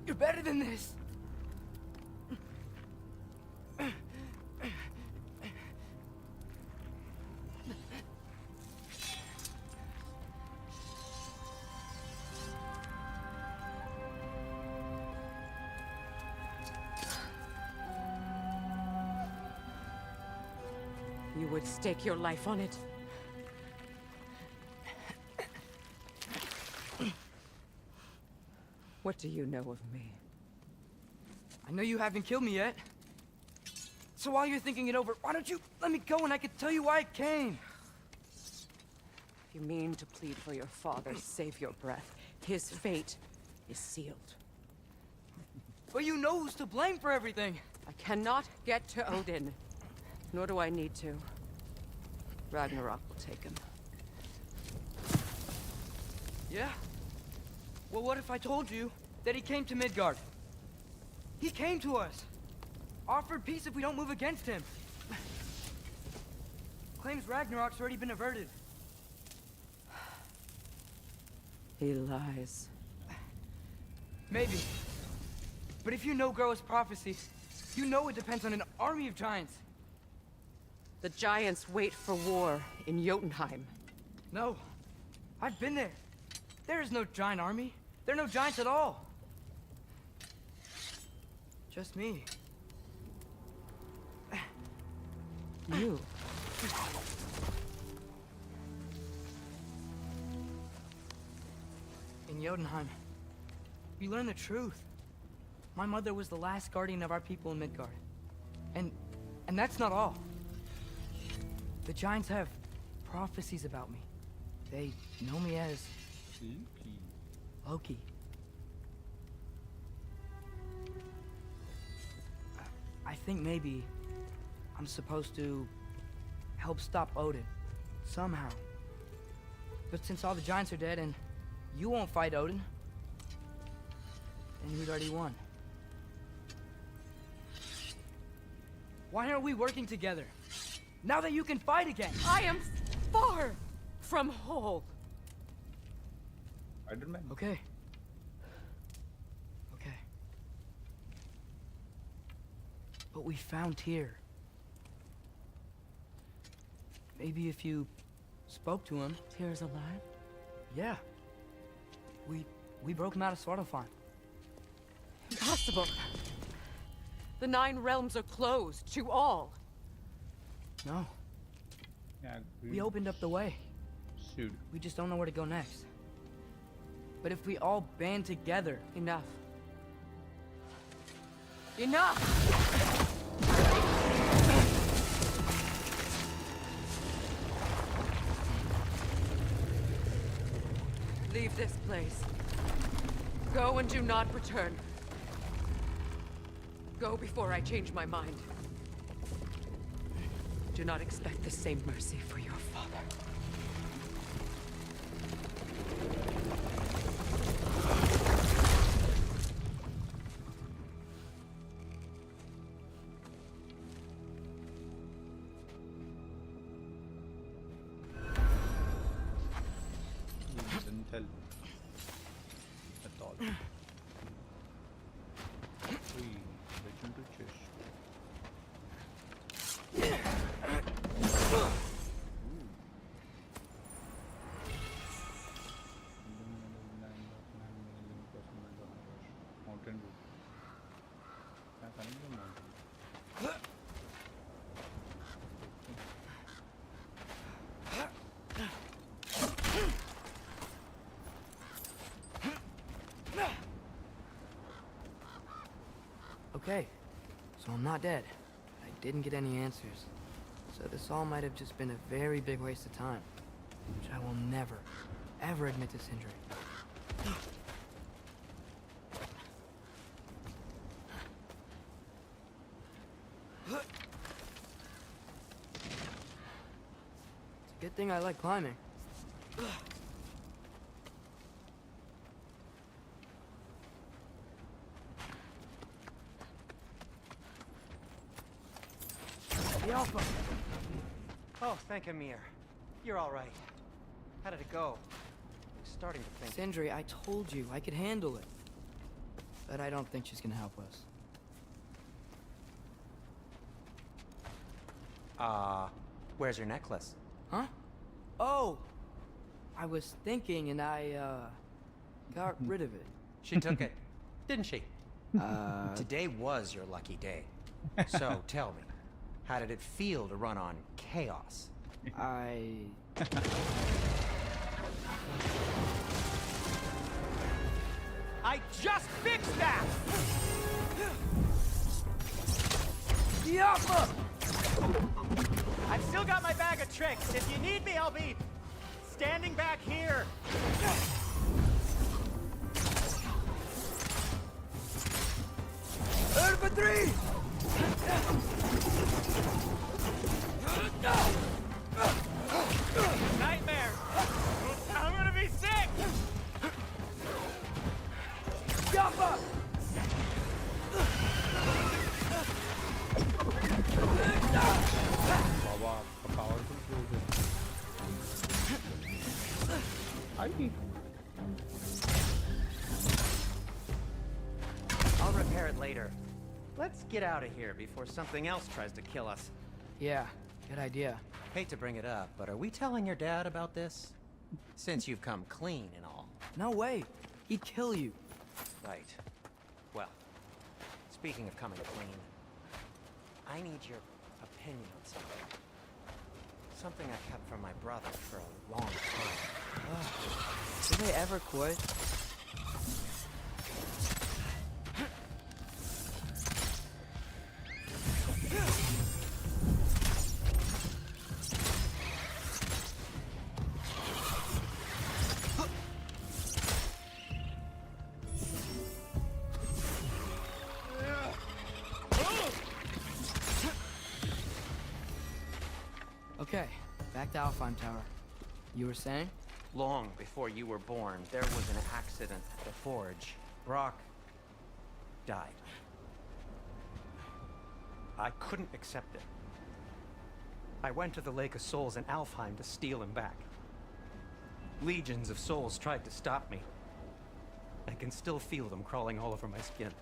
You're better than this! You would stake your life on it. What do you know of me? I know you haven't killed me yet. So while you're thinking it over, why don't you let me go and I can tell you why I came? If you mean to plead for your father, save your breath. His fate is sealed. But you know who's to blame for everything. I cannot get to Odin. Nor do I need to. Ragnarok will take him. Yeah? Well, what if I told you that he came to Midgard? He came to us. Offered peace if we don't move against him. Claims Ragnarok's already been averted. He lies. Maybe. But if you know Groa's prophecy, you know it depends on an army of giants. The giants wait for war in Jotunheim. No. I've been there. There is no giant army. There are no giants at all. Just me. You. In Jotunheim, we learn the truth. My mother was the last guardian of our people in Midgard. And that's not all. The giants have prophecies about me. They know me as Loki. I think maybe I'm supposed to help stop Odin, somehow. But since all the giants are dead and you won't fight Odin, then we'd already won. Why aren't we working together? Now that you can fight again! I am far from whole. Spider-Man. Okay. Okay. But we found Tyr. Maybe if you spoke to him... Tyr's alive? Yeah. We broke him out of Svartalfheim. Impossible. The 9 realms are closed to all. No. Yeah, We opened up the way. Shoot. We just don't know where to go next. But if we all band together... Enough. Enough! Leave this place. Go and do not return. Go before I change my mind. Do not expect the same mercy for your father. करेंगे mountain. Okay, so I'm not dead. I didn't get any answers. So this all might have just been a very big waste of time. Which I will never, ever admit to Sindri. It's a good thing I like climbing. The Alpha! Oh, thank Amir. You're all right. How did it go? I'm starting to think... Sindri, I told you I could handle it. But I don't think she's gonna help us. Where's your necklace? Huh? Oh! I was thinking and I, got rid of it. She took it, didn't she? Today was your lucky day. So, tell me, how did it feel to run on chaos? I just fixed that! Yappa! I've still got my bag of tricks. If you need me, I'll be standing back here. Infantry! Nightmare! I'm gonna be sick! Yappa! Baba powerful I I'll repair it later. Let's get out of here before something else tries to kill us. Yeah, good idea. Hate to bring it up, but are we telling your dad about this? Since you've come clean and all. No way. He'd kill you. Right. Well, speaking of coming clean, I need your opinion on something. Something I kept from my brother for a long time. Do they ever quit? Okay, back to Alfheim Tower. You were saying? Long before you were born, there was an accident at the forge. Brock died. I couldn't accept it. I went to the Lake of Souls in Alfheim to steal him back. Legions of souls tried to stop me. I can still feel them crawling all over my skin.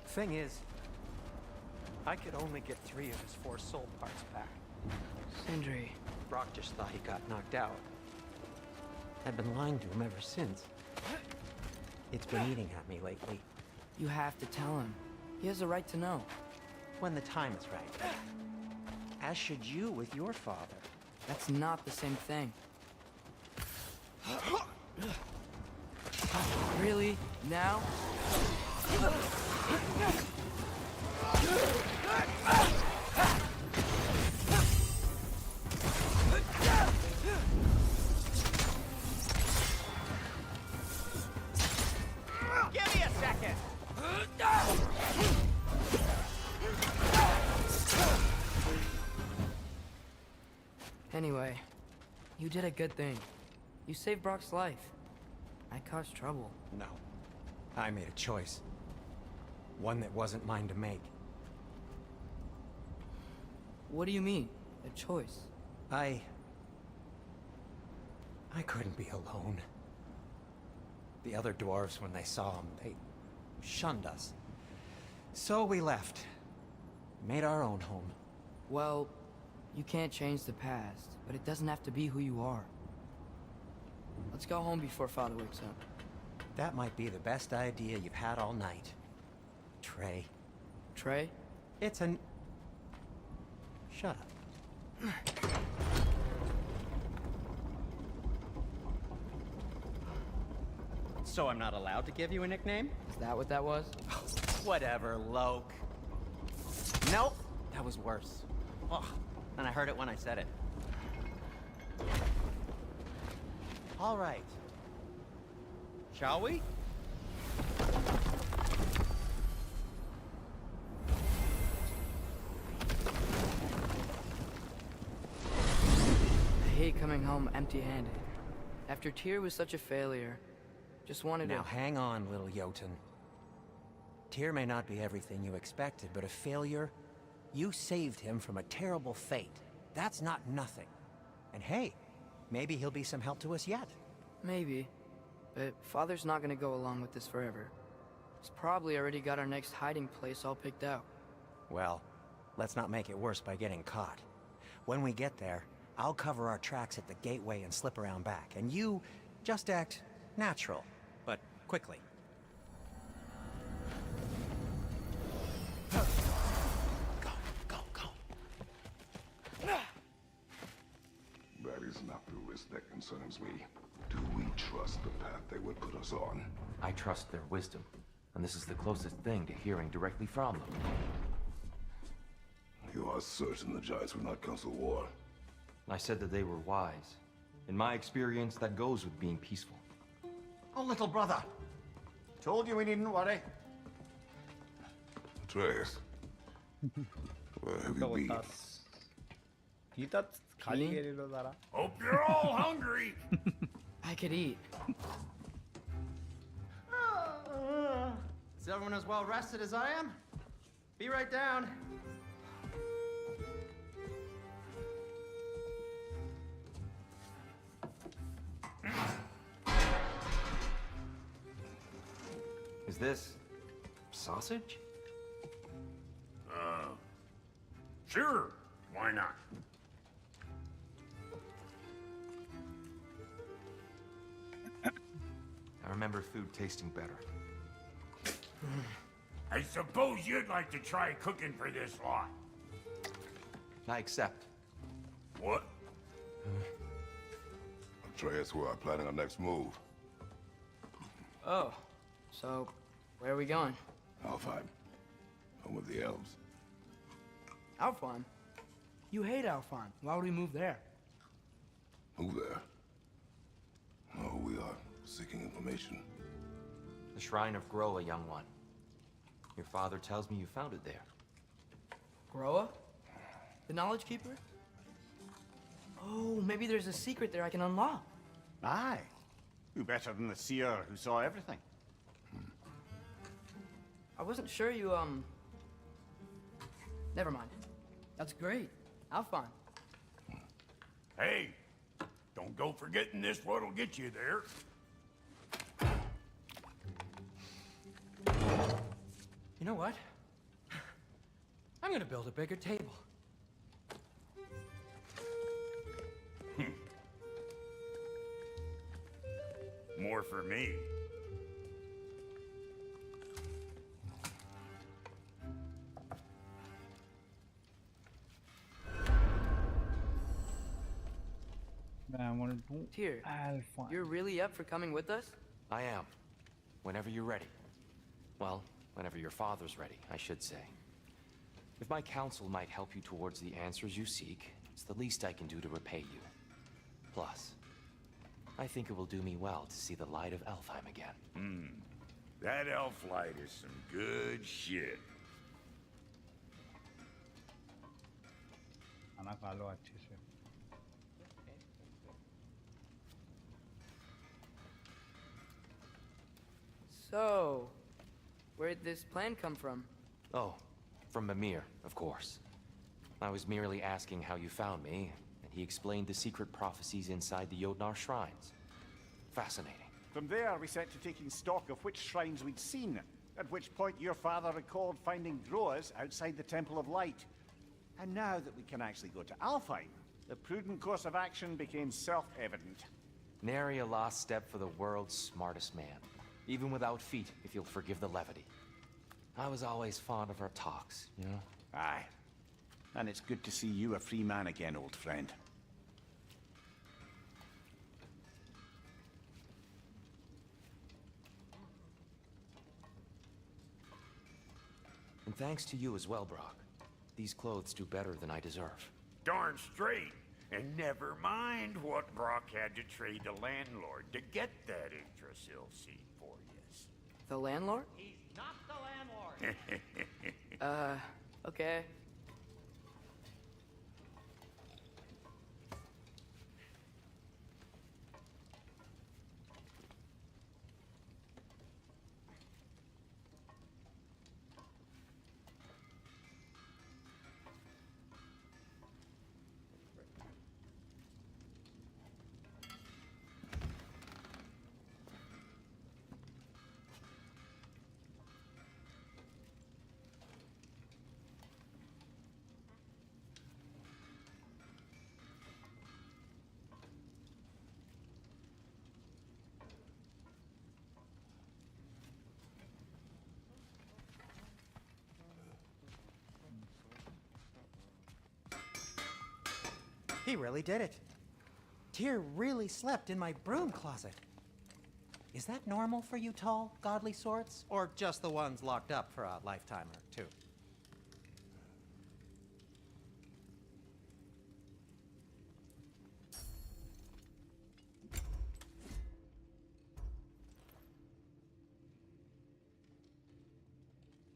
Thing is, I could only get 3 of his 4 soul parts back. Sindri. Brock just thought he got knocked out. I've been lying to him ever since. It's been eating at me lately. You have to tell him. He has a right to know. When the time is right. As should you with your father. That's not the same thing. Really? Now? Give me a second! Anyway, you did a good thing. You saved Brock's life. I caused trouble. No. I made a choice. One that wasn't mine to make. What do you mean? A choice? I couldn't be alone. The other dwarves, when they saw him, they shunned us. So we left. Made our own home. Well, you can't change the past, but it doesn't have to be who you are. Let's go home before Father wakes up. That might be the best idea you've had all night. Trey. Trey? It's an... Shut up. So I'm not allowed to give you a nickname? Is that what that was? Whatever, Loke. Nope, that was worse. Ugh, and I heard it when I said it. All right. Shall we? I hate coming home empty-handed. After Tyr was such a failure, just wanted Now to... hang on, little Jotun. Tyr may not be everything you expected, but a failure? You saved him from a terrible fate. That's not nothing. And hey, maybe he'll be some help to us yet. Maybe. But Father's not gonna go along with this forever. He's probably already got our next hiding place all picked out. Well, let's not make it worse by getting caught. When we get there, I'll cover our tracks at the gateway and slip around back, and you just act natural, but quickly. Go, go, go. That is not the risk that concerns me. Do we trust the path they would put us on? I trust their wisdom, and this is the closest thing to hearing directly from them. You are certain the Giants would not counsel war? I said that they were wise. In my experience, that goes with being peaceful. Oh, little brother. Told you we needn't worry. Atreus, where have you been? Kita खाली गेलेलो जरा. Hope you're all hungry. I could eat. Is everyone as well rested as I am? Be right down. Is this sausage? Sure, why not? I remember food tasting better. I suppose you'd like to try cooking for this lot. I accept. What? Atreus, we are planning our next move. Oh, so where are we going? Alfheim, home of the elves. Alfheim? You hate Alfheim. Why would we move there? Who there? Oh, we are seeking information. The Shrine of Groa, young one. Your father tells me you found it there. Groa? The Knowledge Keeper? Oh, maybe there's a secret there I can unlock. Aye. Who better than the seer who saw everything? I wasn't sure you, Never mind. That's great. Alfheim. Hey, don't go forgetting this what'll get you there. You know what? I'm gonna build a bigger table. More for me. I want to do Tyr, Alpha. you're really up for coming with us? I am. Whenever you're ready. Well, whenever your father's ready, I should say. If my counsel might help you towards the answers you seek, it's the least I can do to repay you. Plus, I think it will do me well to see the light of Alfheim again. That elf light is some good shit. खाना खा लो अच्छे से. So, where'd this plan come from? Oh, from Mimir, of course. I was merely asking how you found me, and he explained the secret prophecies inside the Jotnar shrines. Fascinating. From there, we set to taking stock of which shrines we'd seen, at which point your father recalled finding Groas outside the Temple of Light. And now that we can actually go to Alfheim, the prudent course of action became self-evident. Nary a lost step for the world's smartest man. Even without feet, if you'll forgive the levity. I was always fond of our talks, you know? Aye. And it's good to see you a free man again, old friend. And thanks to you as well, Brock. These clothes do better than I deserve. Darn straight. And never mind what Brock had to trade the landlord to get that Yggdrasil seed for you. The landlord? He's not the landlord. Okay. He really did it. Tyr really slept in my broom closet. Is that normal for you tall, godly sorts? Or just the ones locked up for a lifetime or two?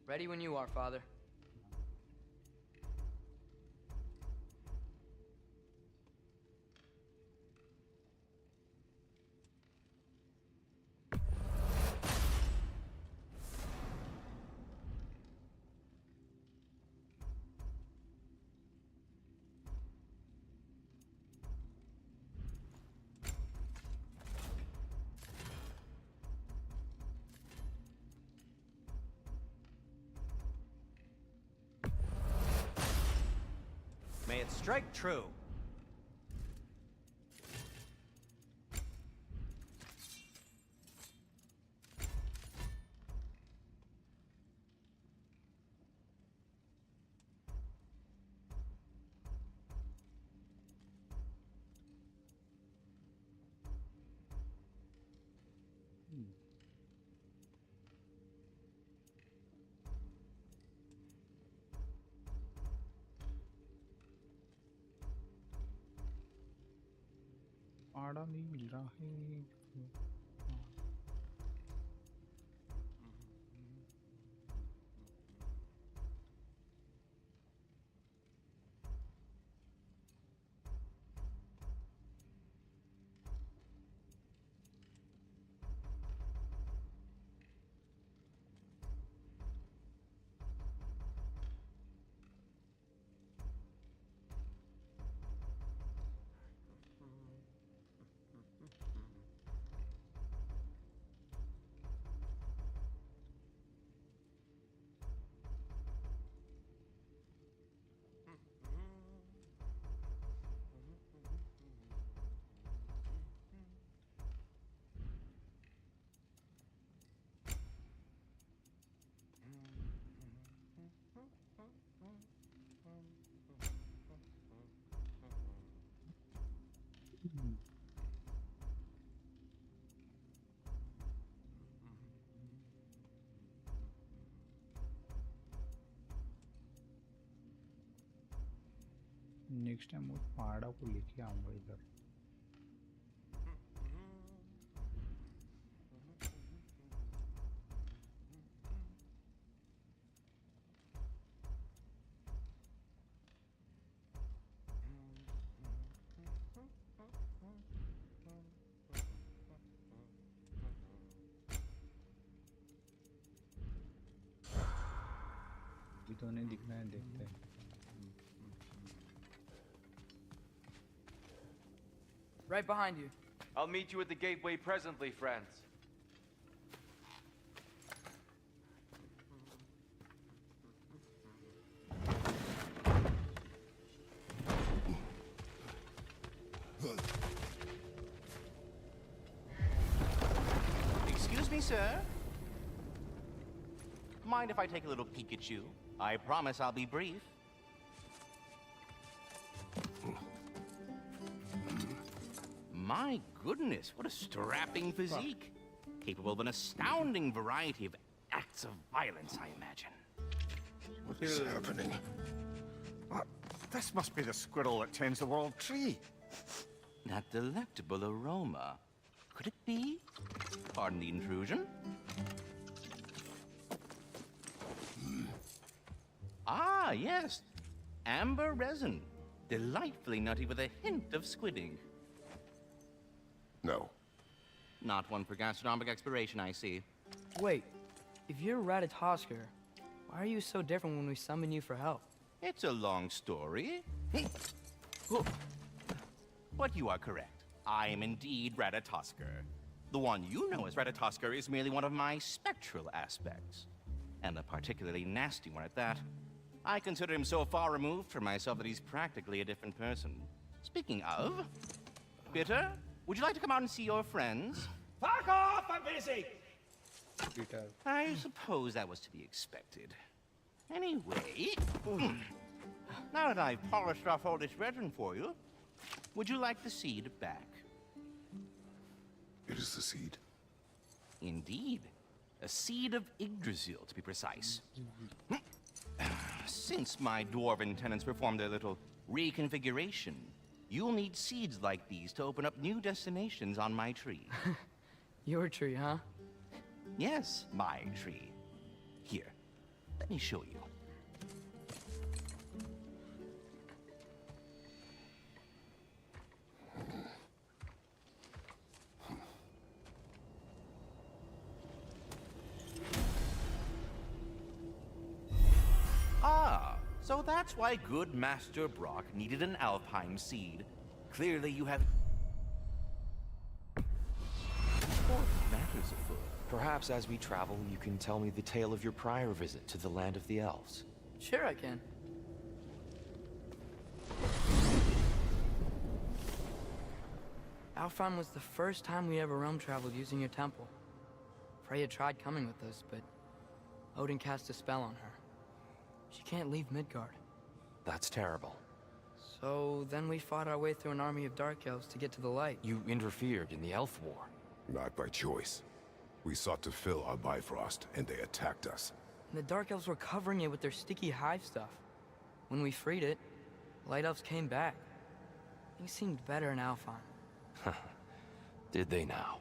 Ready when you are, Father. May it strike true. आड़ा नहीं मिल रहा है। Next time उस पहाड़ा को लेके आऊंगा इधर। अभी तो नहीं दिख रहा है, देखते हैं। Right behind you. I'll meet you at the gateway presently, friends. Excuse me, sir. mind if I take a little peek at you? I promise I'll be brief. My goodness, what a strapping physique. Capable of an astounding variety of acts of violence, I imagine. What is happening? This must be the squirrel that tends the world tree. That delectable aroma. Could it be? Pardon the intrusion. Ah, yes. Amber resin. Delightfully nutty with a hint of squidding. No. Not one for gastronomic exploration, I see. Wait, if you're Ratatosker, why are you so different when we summon you for help? It's a long story. But you are correct. I am indeed Ratatosker. The one you know as Ratatosker is merely one of my spectral aspects. And a particularly nasty one at that. I consider him so far removed from myself that he's practically a different person. Speaking of, Bitter, would you like to come out and see your friends? Fuck off! I'm busy! Peter. I suppose that was to be expected. Anyway, now that I've polished off all this resin for you, would you like the seed back? It is the seed. Indeed. A seed of Yggdrasil, to be precise. Since my dwarven tenants performed their little reconfiguration, you'll need seeds like these to open up new destinations on my tree. Your tree, huh? Yes, my tree. Here, let me show you. Ah, so that's why good Master Brock needed an Alfheim seed. Clearly you have... What matters afoot? Perhaps as we travel, you can tell me the tale of your prior visit to the land of the elves. Sure I can. Alfheim was the first time we ever realm traveled using your temple. Freya tried coming with us, but Odin cast a spell on her. She can't leave Midgard. That's terrible. So then we fought our way through an army of dark elves to get to the light. You interfered in the elf war. Not by choice. We sought to fill our Bifrost, and they attacked us. And the dark elves were covering it with their sticky hive stuff. When we freed it, light elves came back. Things seemed better in Alfheim. Did they now?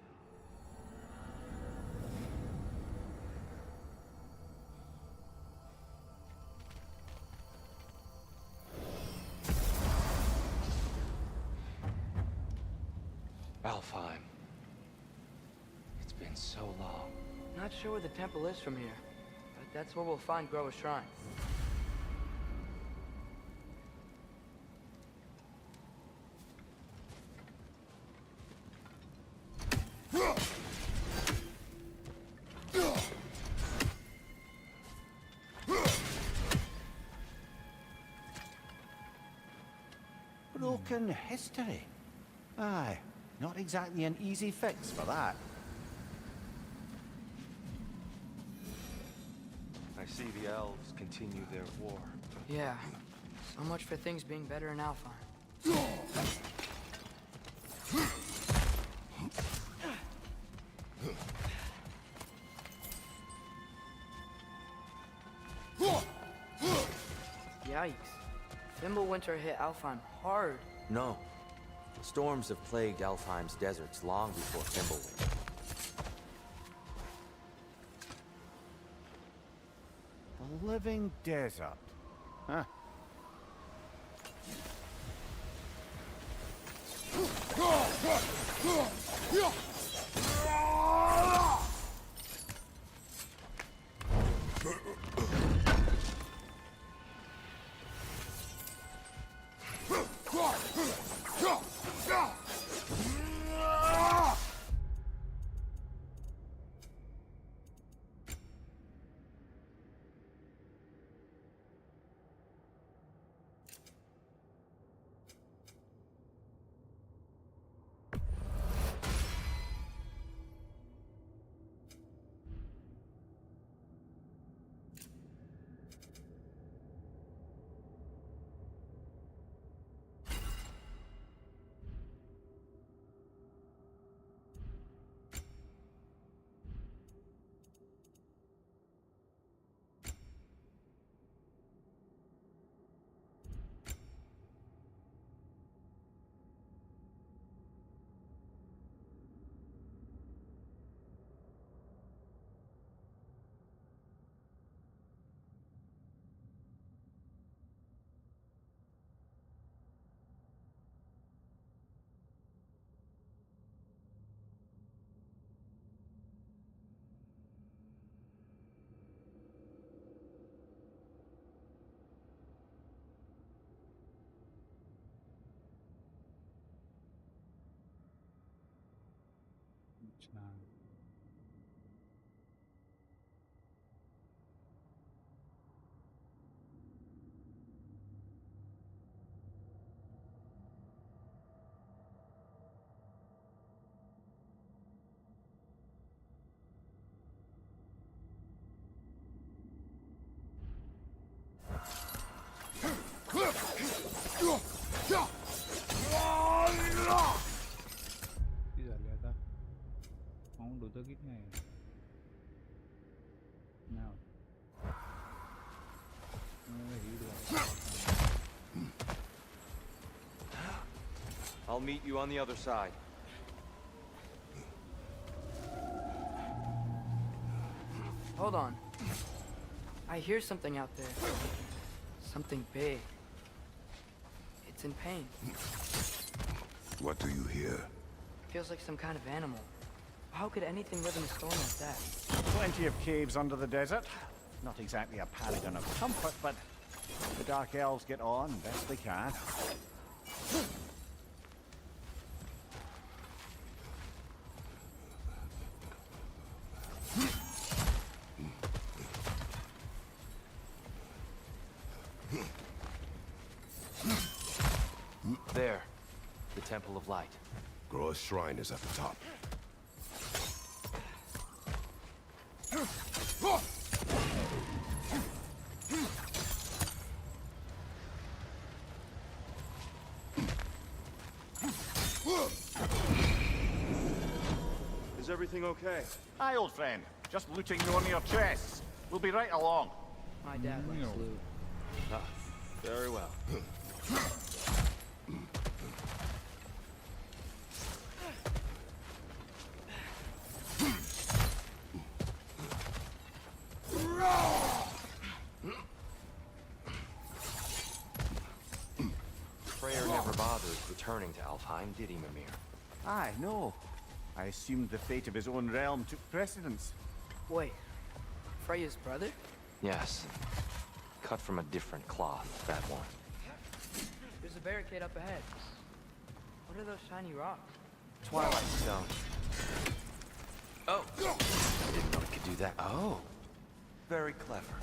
Alfheim. It's been so long. Not sure where the temple is from here, but that's where we'll find Groa's shrine. Broken history. Aye, not exactly an easy fix for that. I see the elves continue their war. Yeah, so much for things being better in Alfheim. Yikes. Fimbulwinter hit Alfheim hard. No. The storms have plagued Alfheim's deserts long before Fimbulwinter. The living desert. Huh. अच्छा किती झाले आता count होतं की नाही नाही होत. Heat झालं. I'll meet you on the other side. Hold on. I hear something out there. Something big. It's in pain. What do you hear? Feels like some kind of animal. How could anything live in a storm like that? Plenty of caves under the desert. Not exactly a paragon of comfort, but the Dark Elves get on best they can. There. The Temple of Light. Groa's shrine is at the top. Is everything okay? Aye, old friend. Just looting on your chests. We'll be right along. My dad likes loot. Ah, very well. Freyr never bothered returning to Alfheim, did he, Mimir? Aye, no. I assumed the fate of his own realm took precedence. Wait. Freya's brother? Yes. Cut from a different cloth, that one. There's a barricade up ahead. What are those shiny rocks? Twilight Stone. Oh! I didn't know it could do that. Oh! Very clever.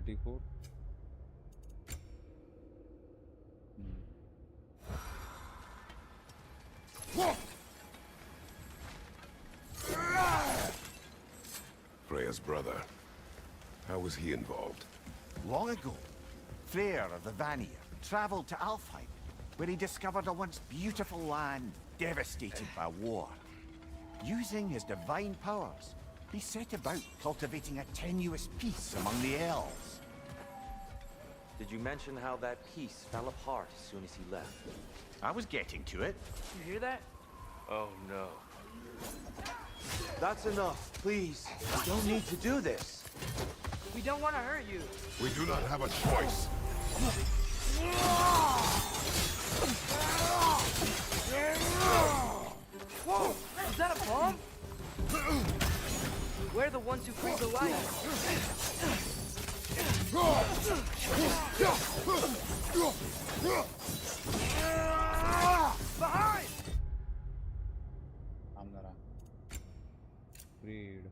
$34. Freya's brother. How was he involved? Long ago, Freyr of the Vanir traveled to Alfheim, where he discovered a once beautiful land devastated by war. Using his divine powers, he set about cultivating a tenuous peace among the elves. Did you mention how that piece fell apart as soon as he left? I was getting to it. You hear that? Oh no. That's enough, please. You don't need to do this. We don't want to hurt you. We do not have a choice. Whoa! Is that a bomb? We're the ones who create the light. Behind! I'm gonna read.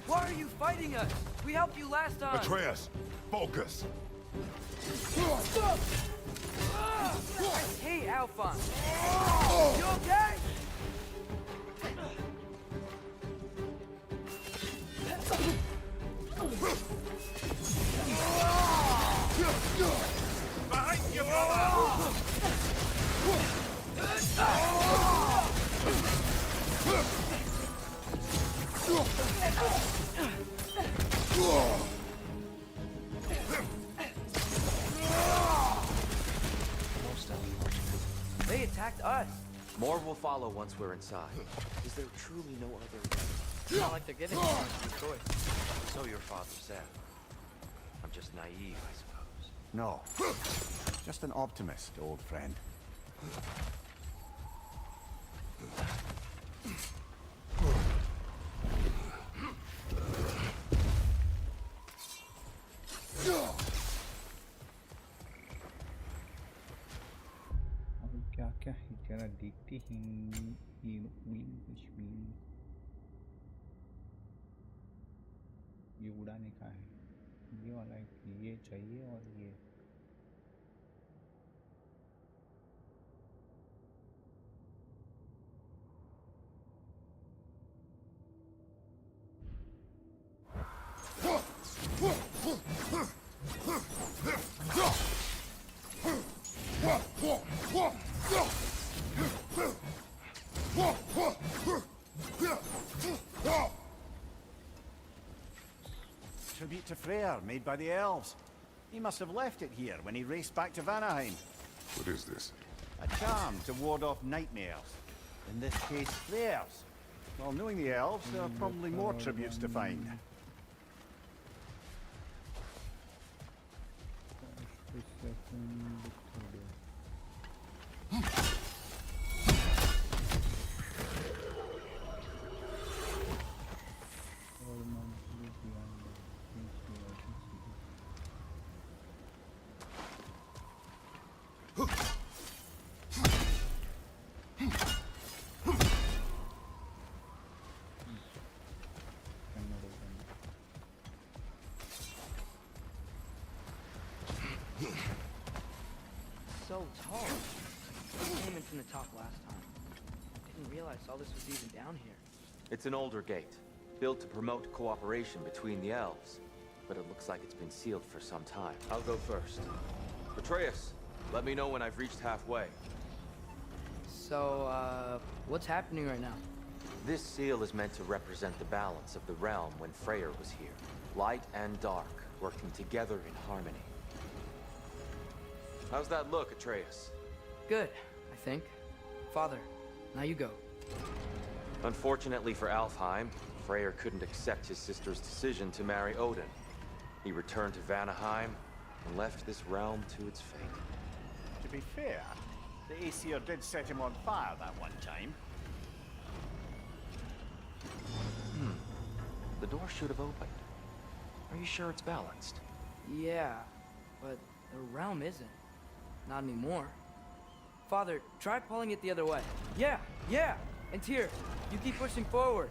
Why are you fighting us? We helped you last time. Atreus, focus. Hey, Alphonse. You okay? Behind you, brother! More will follow once we're inside. Is there truly no other way? It's not like they're giving us much of a choice. So your father said. I'm just naive, I suppose. No. Just an optimist, old friend. और क्या क्या है जरा देखते हैं ये wing ये उड़ाने का है ये वाला ये चाहिए और ये Tribute to Freyr, made by the elves. He must have left it here when he raced back to Vanaheim. What is this? A charm to ward off nightmares. In this case, Freyr's. Well, knowing the elves, there are probably more tributes to find. So tall. I came in from the top last time. Didn't realize all this was even down here. It's an older gate, built to promote cooperation between the elves. But it looks like it's been sealed for some time. I'll go first. Atreus, let me know when I've reached halfway. So, what's happening right now? This seal is meant to represent the balance of the realm when Freyr was here. Light and dark, working together in harmony. How's that look, Atreus? Good, I think. Father, now you go. Unfortunately for Alfheim, Freyr couldn't accept his sister's decision to marry Odin. He returned to Vanaheim and left this realm to its fate. To be fair, the Aesir did set him on fire that one time. The door should have opened. Are you sure it's balanced? Yeah, but the realm isn't. Not anymore. Father, try pulling it the other way. Yeah! And Tyr, you keep pushing forward.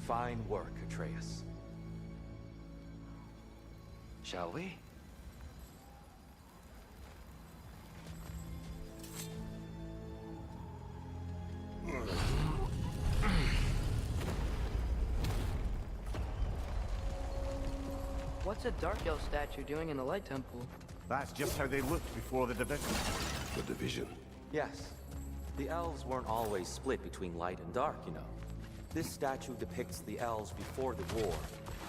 Fine work, Atreus. Shall we? What's a Dark Elf statue doing in the Light Temple? That's just how they looked before the division. The division. Yes. The elves weren't always split between light and dark, you know. This statue depicts the elves before the war,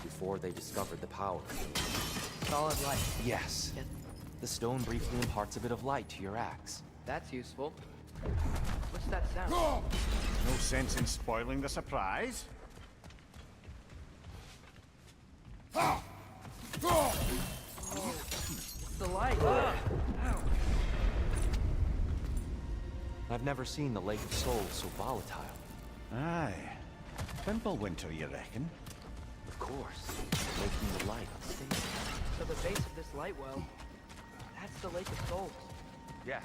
before they discovered the power. Solid light. Yes. The stone briefly imparts a bit of light to your axe. That's useful. What's that sound? No sense in spoiling the surprise. It's the light. I've never seen the Lake of Souls so volatile. Aye. Winter, you reckon? Of course. Making the light unstable. So the base of this light well, that's the Lake of Souls. Yes.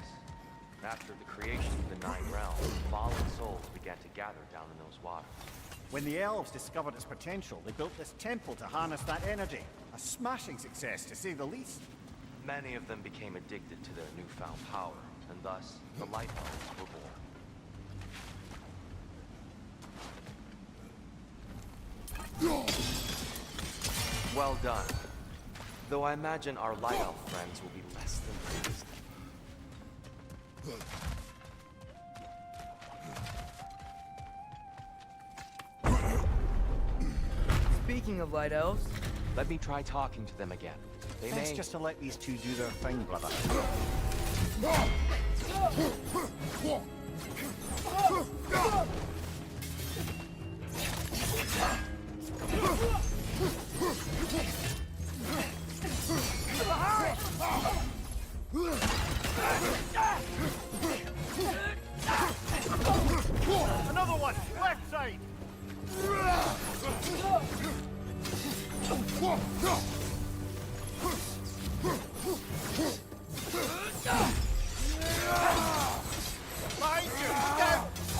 After the creation of the Nine Realms, fallen souls began to gather down in those waters. When the elves discovered its potential, they built this temple to harness that energy. A smashing success, to say the least. Many of them became addicted to their newfound power, and thus, the Light Elves were born. Well done. Though I imagine our Light Elf friends will be less than pleased. Speaking of light elves, Let me try talking to them again. They Best may... just to let these two do their thing, brother. Another one! Left side! Behind you! Down!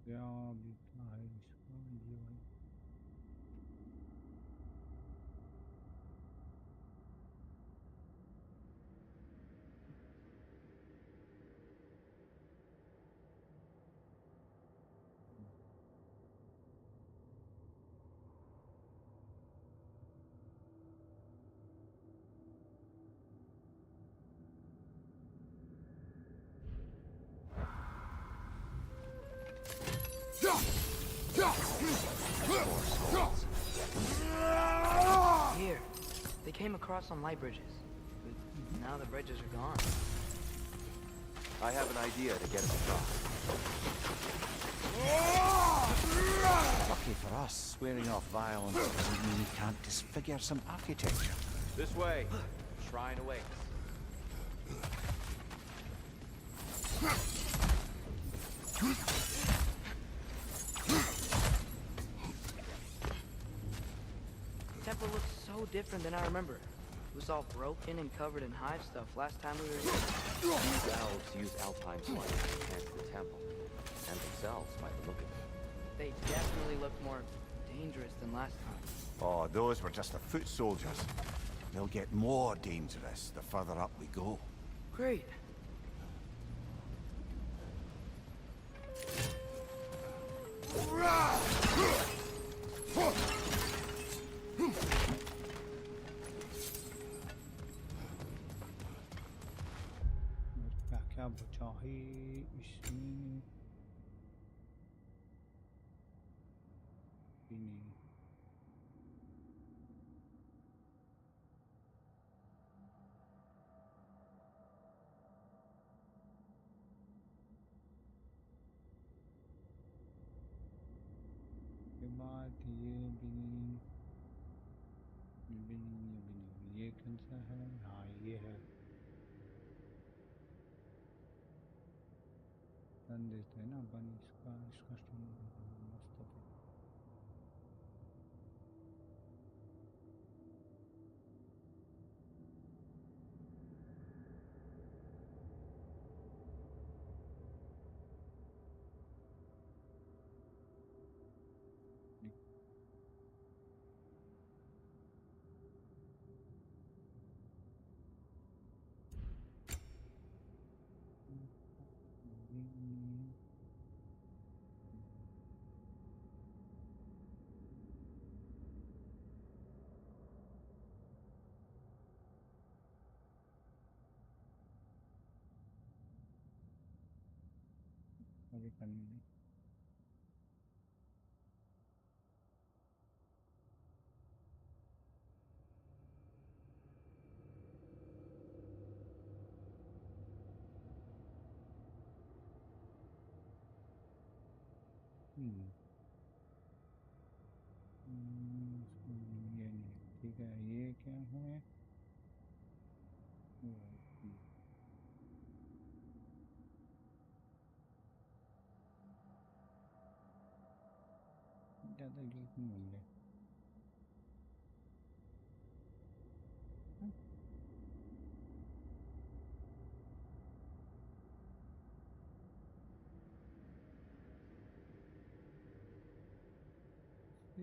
क्या बीता है इसका ये भाई here. They came across on light bridges. But now the bridges are gone. I have an idea to get us across. Lucky for us, swearing off violence doesn't mean we can't disfigure some architecture. This way. Shrine awaits. The temple looks so different than I remember. It was all broken and covered in hive stuff last time we were here. These elves use Alpine's light to enhance the temple, and themselves by the look of it. They definitely look more dangerous than last time. Oh, those were just the foot soldiers. They'll get more dangerous the further up we go. Great. क्या क्या बचा है इसमें भी नहीं के बाद ये कौन सा है हाँ ये है रन देते हैं ना अपन इसका इसका मस्त है अभी करनी नहीं ये नहीं ठीक है ये क्या है ज़्यादा लीक नहीं होंगे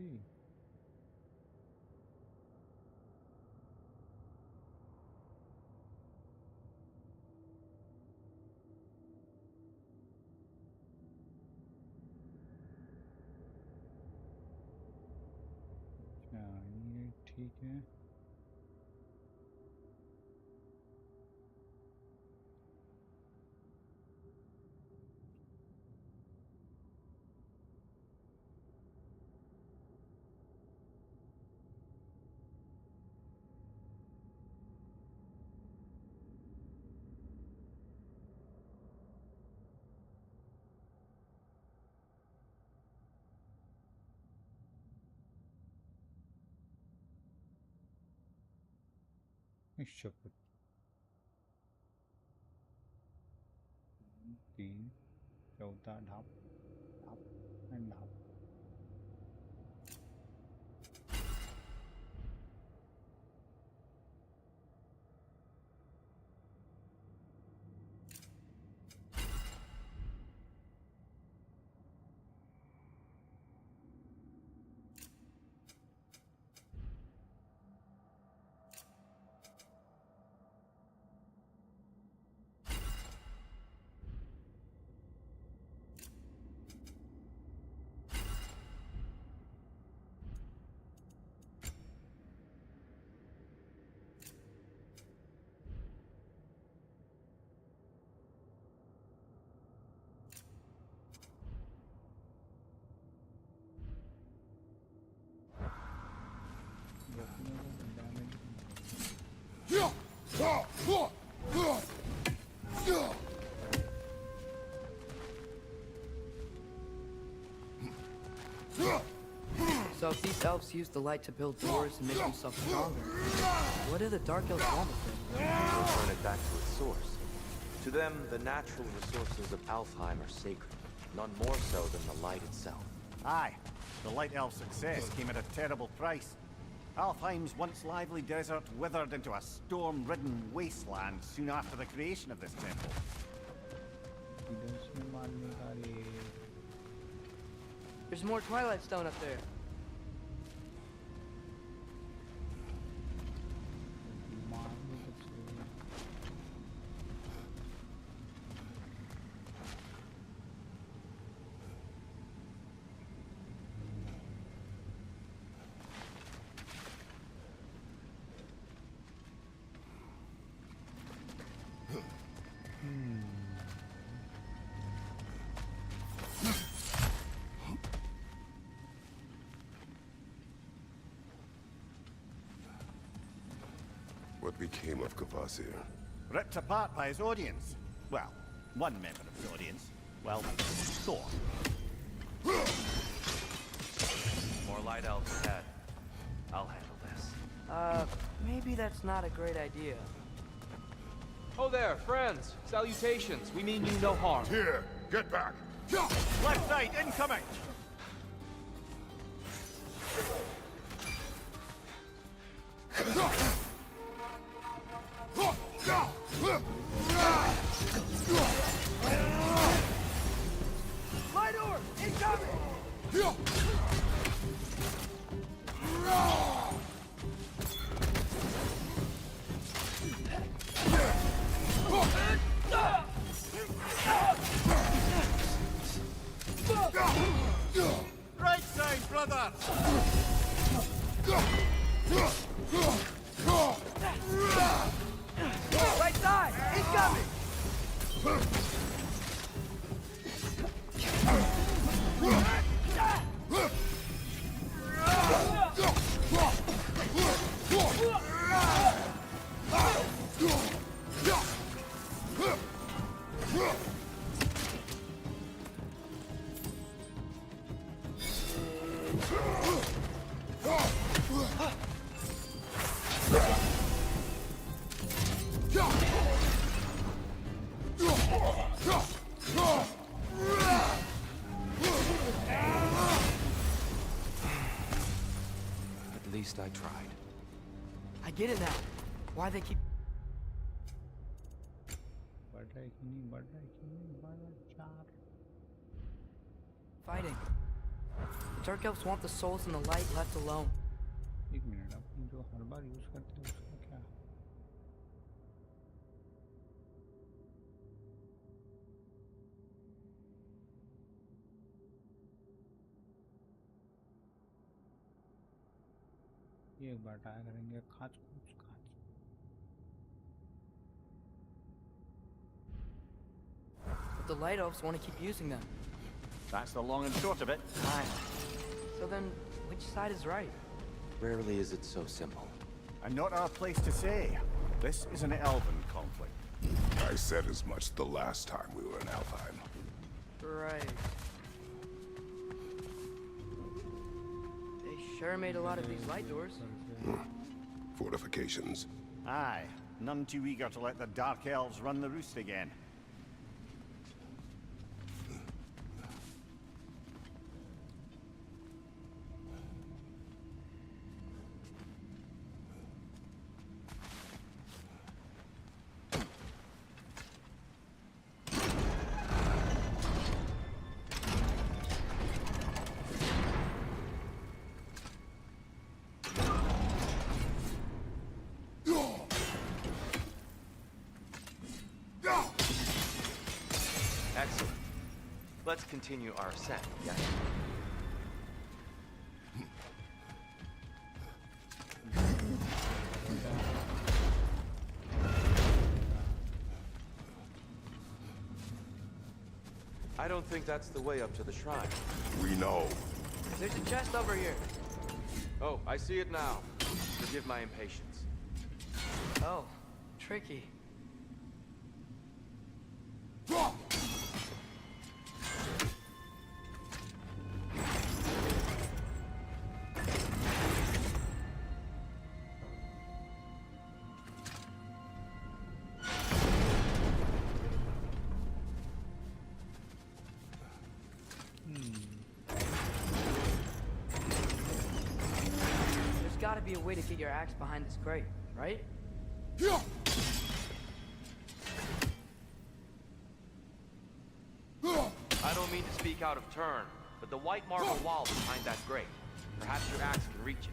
थी अच्छा ये ठीक है शपथ 3 चौथा ढाप ढाप एंड ढाप So if these elves use the light to build doors and make themselves stronger, what do the dark elves want with it? Return it back to its source. To them, the natural resources of Alfheim are sacred, none more so than the light itself. Aye, the Light Elf's success came at a terrible price. Alfheim's once lively desert withered into a storm-ridden wasteland soon after the creation of this temple. There's more Twilight Stone up there. What became of Kvasir? Ripped apart by his audience. Well, one member of his audience. Well, Thor. More light elves ahead. I'll handle this. Maybe that's not a great idea. Oh there, friends. Salutations. We mean you no harm. Here, get back. Left side, incoming! Light orb! Incoming! Right side, brother! Right side! Incoming! At least I tried. I get it now. Why they keep... fighting. Dark elves want the souls in the light left alone. एक minute, अपन जो हर बार use करते हैं उसका क्या? ये एक बार try करेंगे. खाच खाच खाच. But the light elves want to keep using them. That's the long and short of it. Aye. So then, which side is right? Rarely is it so simple. And not our place to say. This is an elven conflict. I said as much the last time we were in Alfheim. Right. They sure made a lot of these light doors. Fortifications. Aye. None too eager to let the Dark Elves run the roost again. Excellent. Let's continue our ascent, yes? I don't think that's the way up to the shrine. We know. There's a chest over here. Oh, I see it now. Forgive my impatience. Oh, tricky. There's gotta be a way to get your axe behind this crate, right? I don't mean to speak out of turn, but the white marble wall behind that grate. Perhaps your axe can reach it.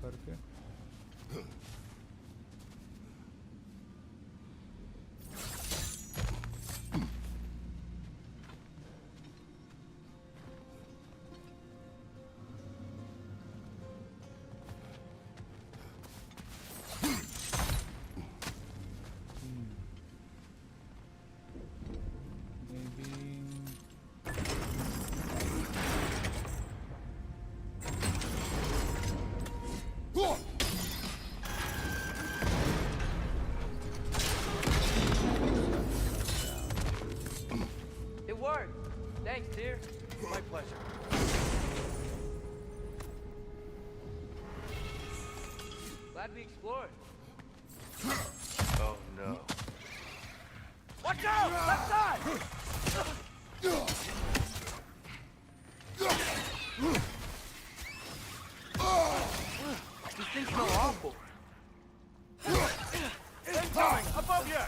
करके Thanks, dear. My pleasure. Glad we explored. Oh, no. Watch out! Left side! These things smell awful. Incoming! Above you!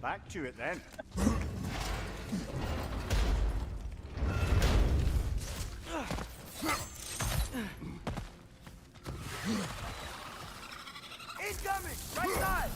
Back to it then. Incoming! Right side!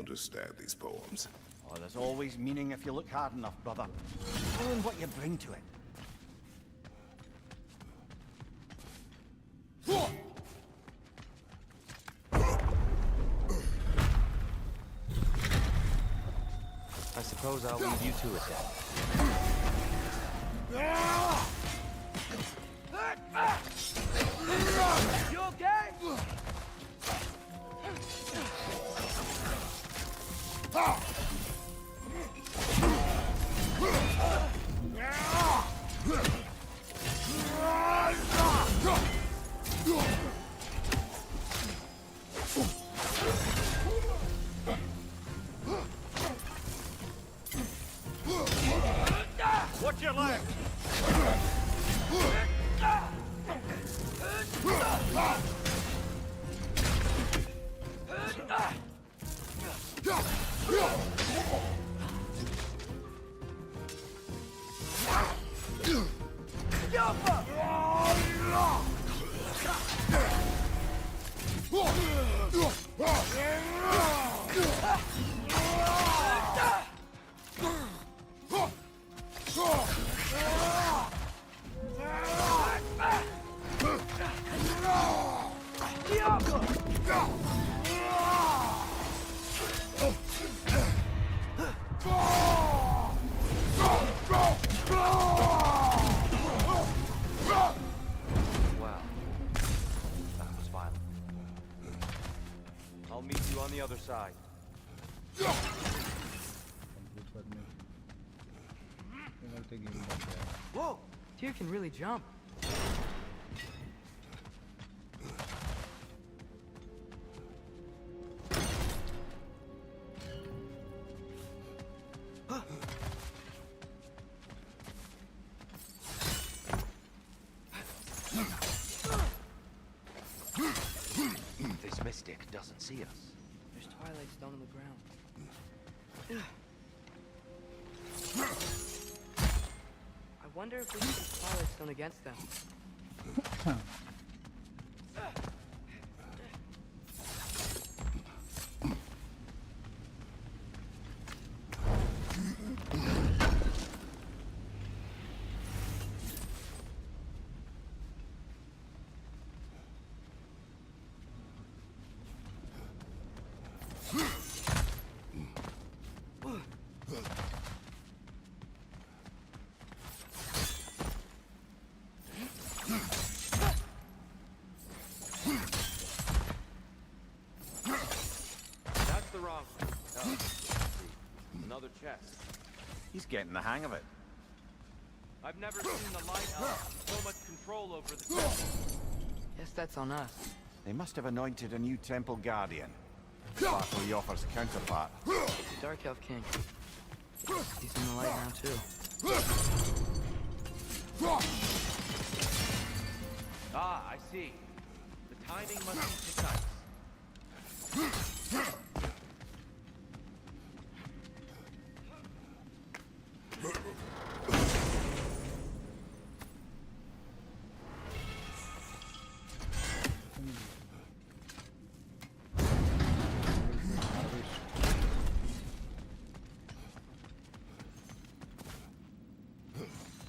understand these poems. Oh, there's always meaning if you look hard enough, brother. Ruin what you bring to it. I suppose I'll leave you to it then. You okay? Watch your leg! Wow. That was violent. I'll meet you on the other side. Complete for me. I'll take you back there. Whoa! Tyr can really jump. This mystic doesn't see us. There's twilight stone on the ground. I wonder if we can use twilight stone against them. That's the wrong one. Oh, another chest. He's getting the hang of it. I've never seen the lighthouse with so much control over the chest. Guess that's on us. They must have anointed a new temple guardian. Bartley Yoffer's counterpart. The Dark Elf King. He's in the light now, too. Ah, I see. The timing must be precise.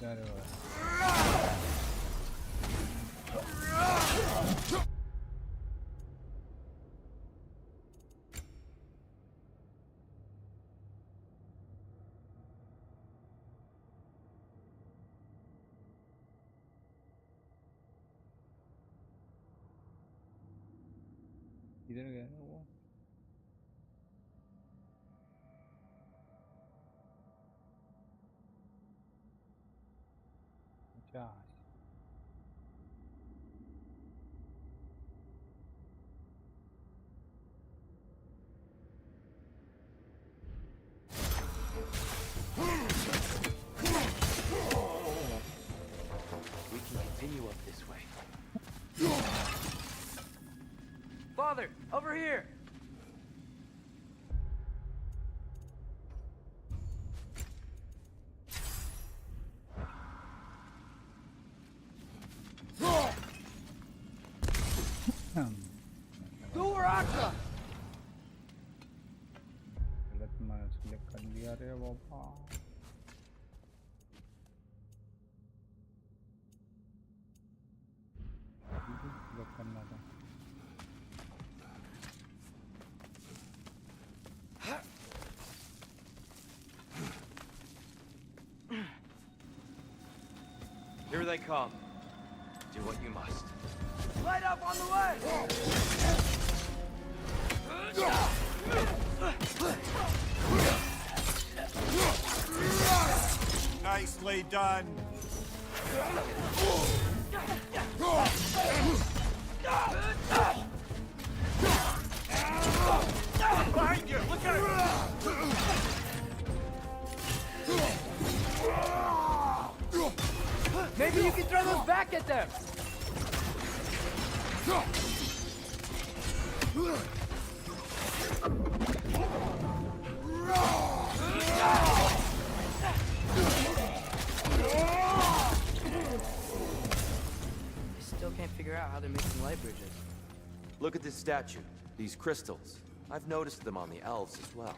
There it was. किधर गया है वो? अच्छा We can continue up this way. Father, over here! Here they come. Do what you must. Light up on the way! Nicely done. Behind you! Look out! Maybe you can throw those back at them! I still can't figure out how they're making light bridges. Look at this statue. These crystals. I've noticed them on the elves as well.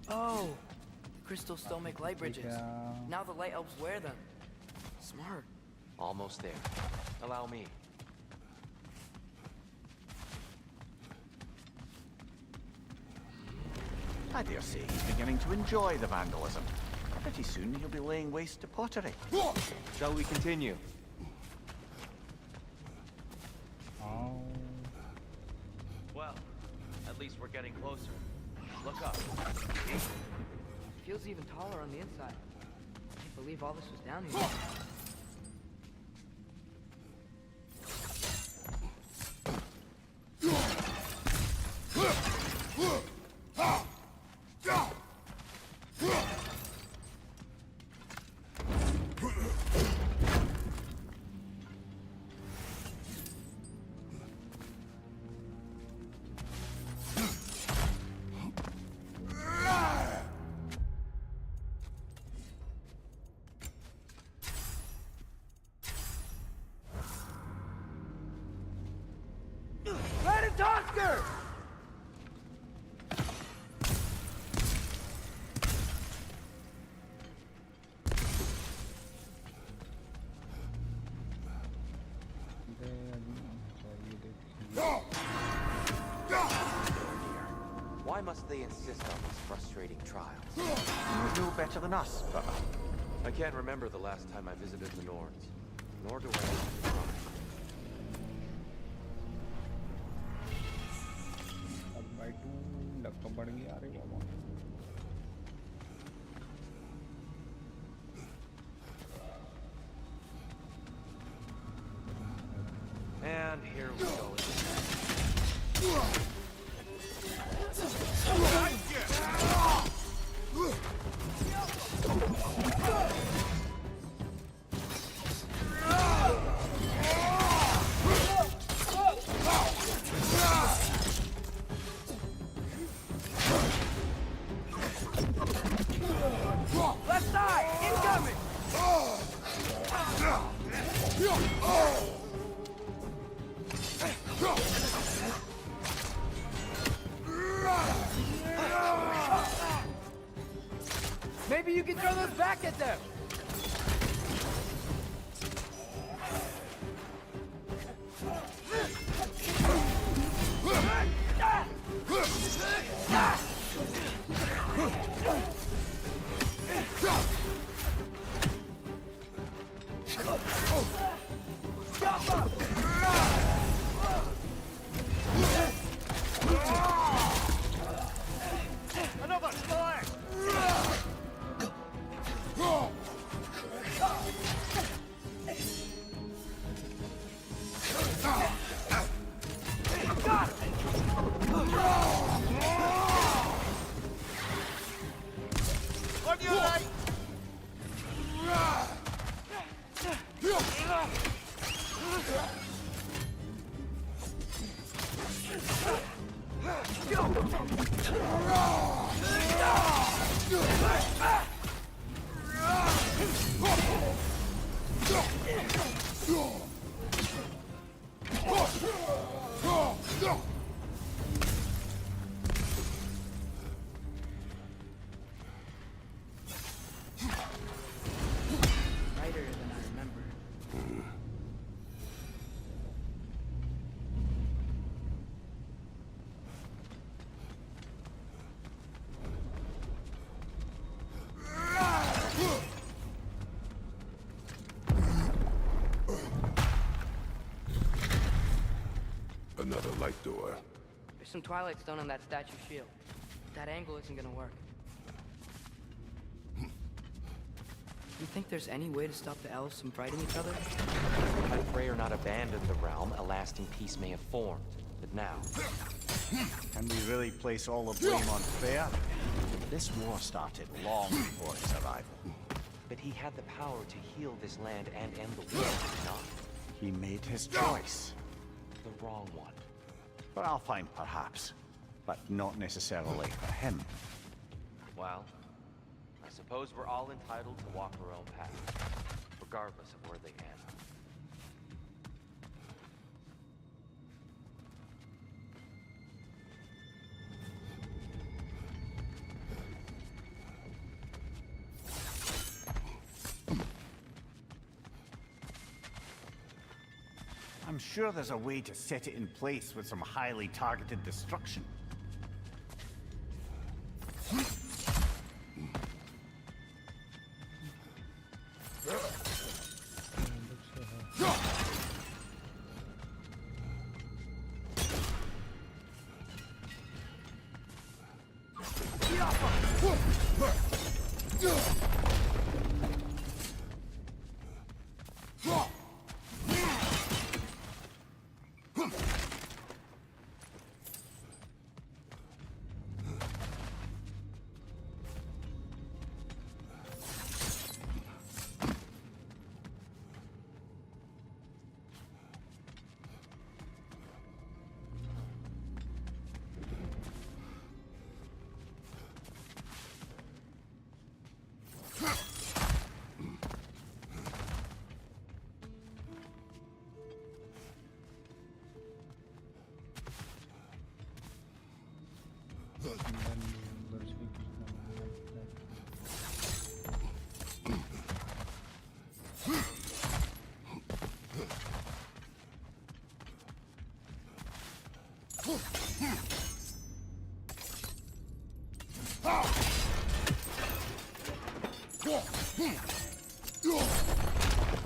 Oh! The crystals still make light bridges. Yeah. Now the light elves wear them. Smart. Almost there. Allow me. I dare say he's beginning to enjoy the vandalism. Pretty soon he'll be laying waste to pottery. Shall we continue? Oh. Well, at least we're getting closer. Look up. Feels even taller on the inside. Can't believe all this was down here. Oscar! Why must they insist on these frustrating trials? You know better than us, but I can't remember the last time I visited the Nords, nor do I want to try. अब भाई तू धक्का पड़ गया अरे बाबा And here we go. Left side! Incoming! Maybe you can throw those back at them! Brighter than I remember. light door. There's some Twilight Stone on that statue shield. That angle isn't gonna work. You think there's any way to stop the elves from fighting each other? Had Freyr not abandoned the realm, a lasting peace may have formed. But now... Can we really place all the blame on Freya? This war started long before his arrival. But he had the power to heal this land and end the war, did he not? He made his choice. The wrong one. For Alfheim, perhaps. But not necessarily for him. Well, I suppose we're all entitled to walk our own path, regardless of where they end. I'm sure there's a way to set it in place with some highly targeted destruction.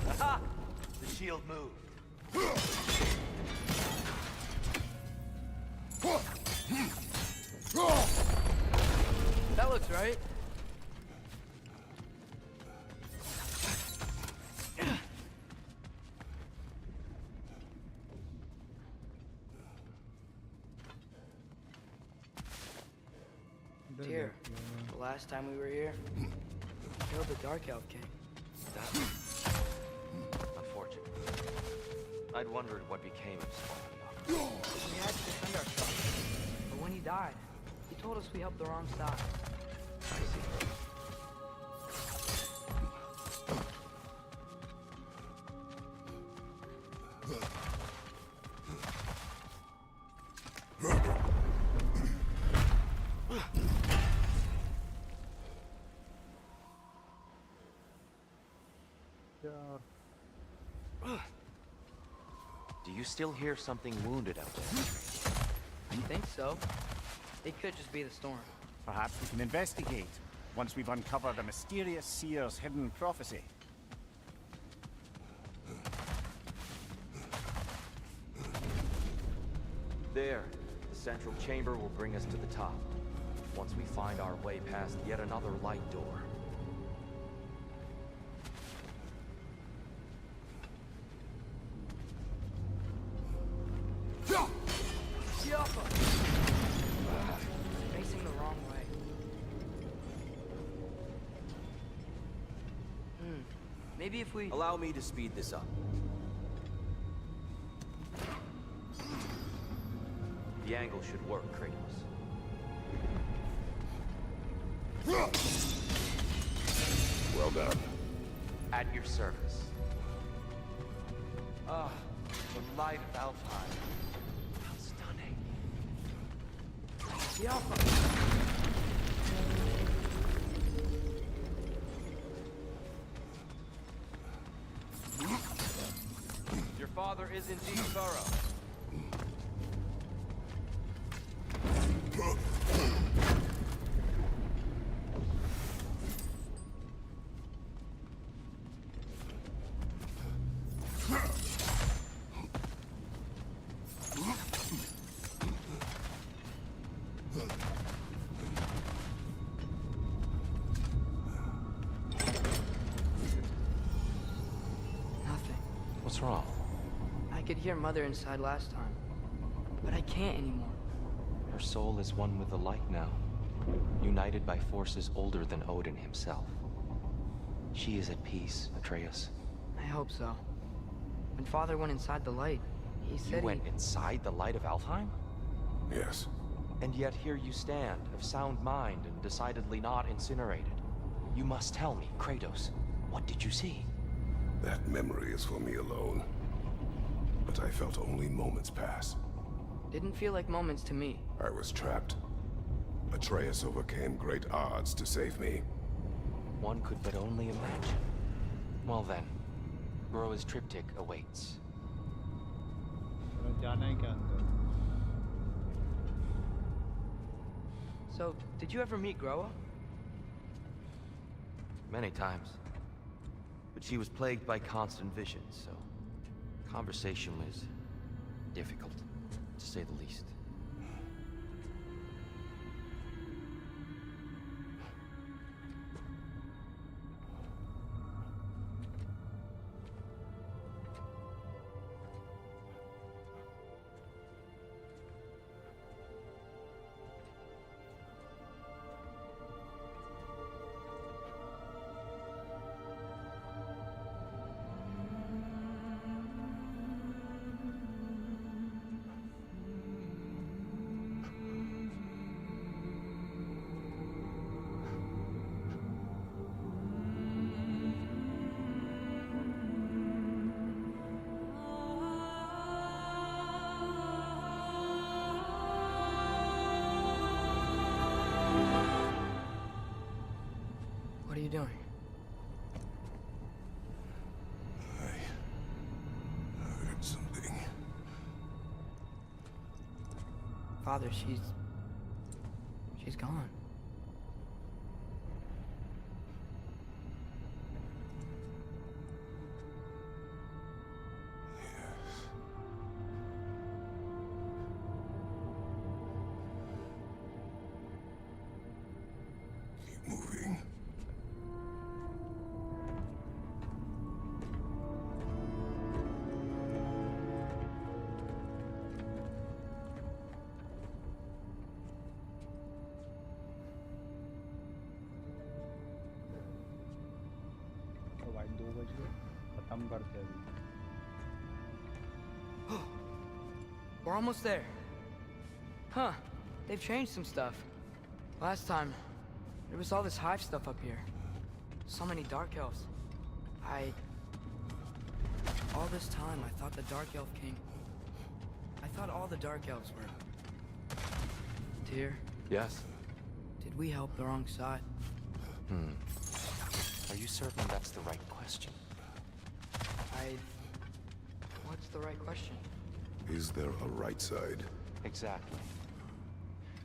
Aha! The shield moved. That looks right. Dear, the last time we were here, we killed the Dark Elf King. Unfortunate. I'd wondered what became of Spawn. We had to defend ourselves. But when he died, he told us we helped the wrong side. I see. Do you still hear something wounded out there? I think so. It could just be the storm. Perhaps we can investigate, once we've uncovered a mysterious seer's hidden prophecy. There. The central chamber will bring us to the top. Once we find our way past yet another light door. Facing the wrong way. Maybe if we... Allow me to speed this up. The angle should work, Kratos. Well done. At your service. Ah, the light of Alfheim. How stunning. The Alpha. Your father is indeed thorough. What's wrong? I could hear Mother inside last time, but I can't anymore. Her soul is one with the light now, united by forces older than Odin himself. She is at peace, Atreus. I hope so. When Father went inside the light, he said You went inside the light of Alfheim? Yes. And yet here you stand, of sound mind and decidedly not incinerated. You must tell me, Kratos, what did you see? That memory is for me alone. But I felt only moments pass. Didn't feel like moments to me. I was trapped. Atreus overcame great odds to save me. One could but only imagine. Well then, Groa's triptych awaits. जाना है क्या अंदर? So, did you ever meet Groa? Many times. But she was plagued by constant visions, so conversation was difficult, to say the least. What are you doing? I heard something. Father, she's gone. Keep moving. तो भाई 2 बज गए, खत्म करते हैं अभी। We're almost there. Huh. They've changed some stuff. Last time, there was all this hive stuff up here. So many dark elves. All this time, I thought the Dark Elf King... I thought all the Dark Elves were... Tyr, Yes? did we help the wrong side? Are you certain that's the right question? What's the right question? Is there a right side? Exactly.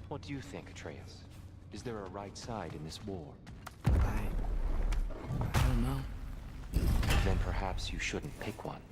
What do you think, Atreus? Is there a right side in this war? I don't know. Then perhaps you shouldn't pick one.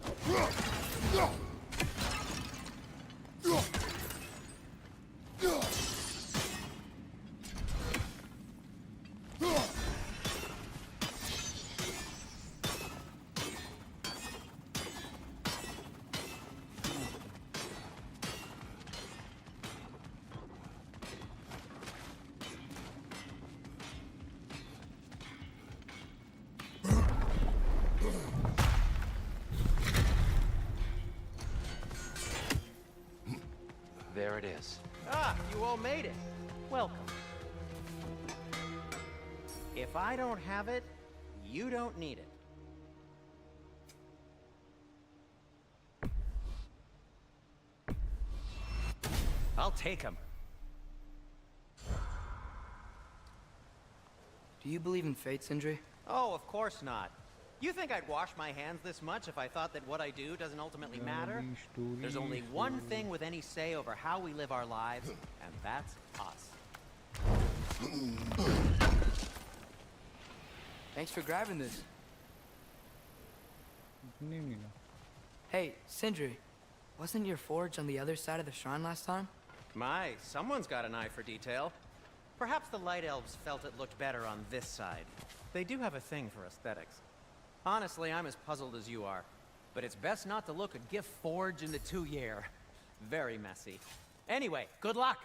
There it is. Ah, you all made it. Welcome. If I don't have it, you don't need it. I'll take him. Do you believe in fate, Sindri? Oh, of course not. You think I'd wash my hands this much if I thought that what I do doesn't ultimately matter? There's only one thing with any say over how we live our lives, and that's us. Thanks for grabbing this. नहीं मिला। Hey, Sindri, wasn't your forge on the other side of the shrine last time? My, someone's got an eye for detail. Perhaps the Light Elves felt it looked better on this side. They do have a thing for aesthetics. Honestly, I'm as puzzled as you are. but it's best not to look a gift forged in the 2-year. Very messy. Anyway, good luck!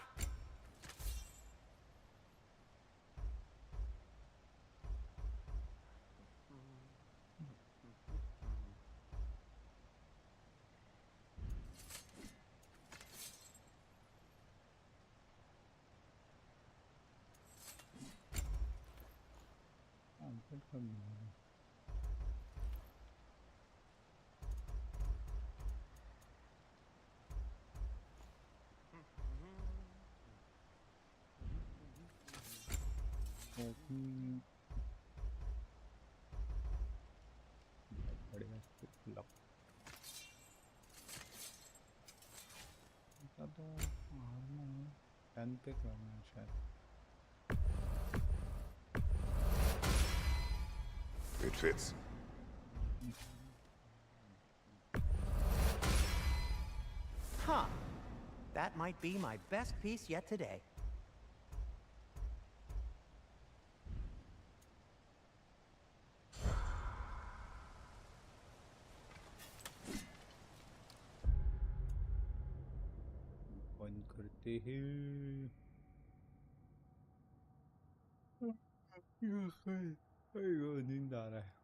पड़ेगा lock इसका तो armour 10 पे करना है शायद It fits. Huh. That might be my best piece yet today. बंद करते हैं नींद आ रहा है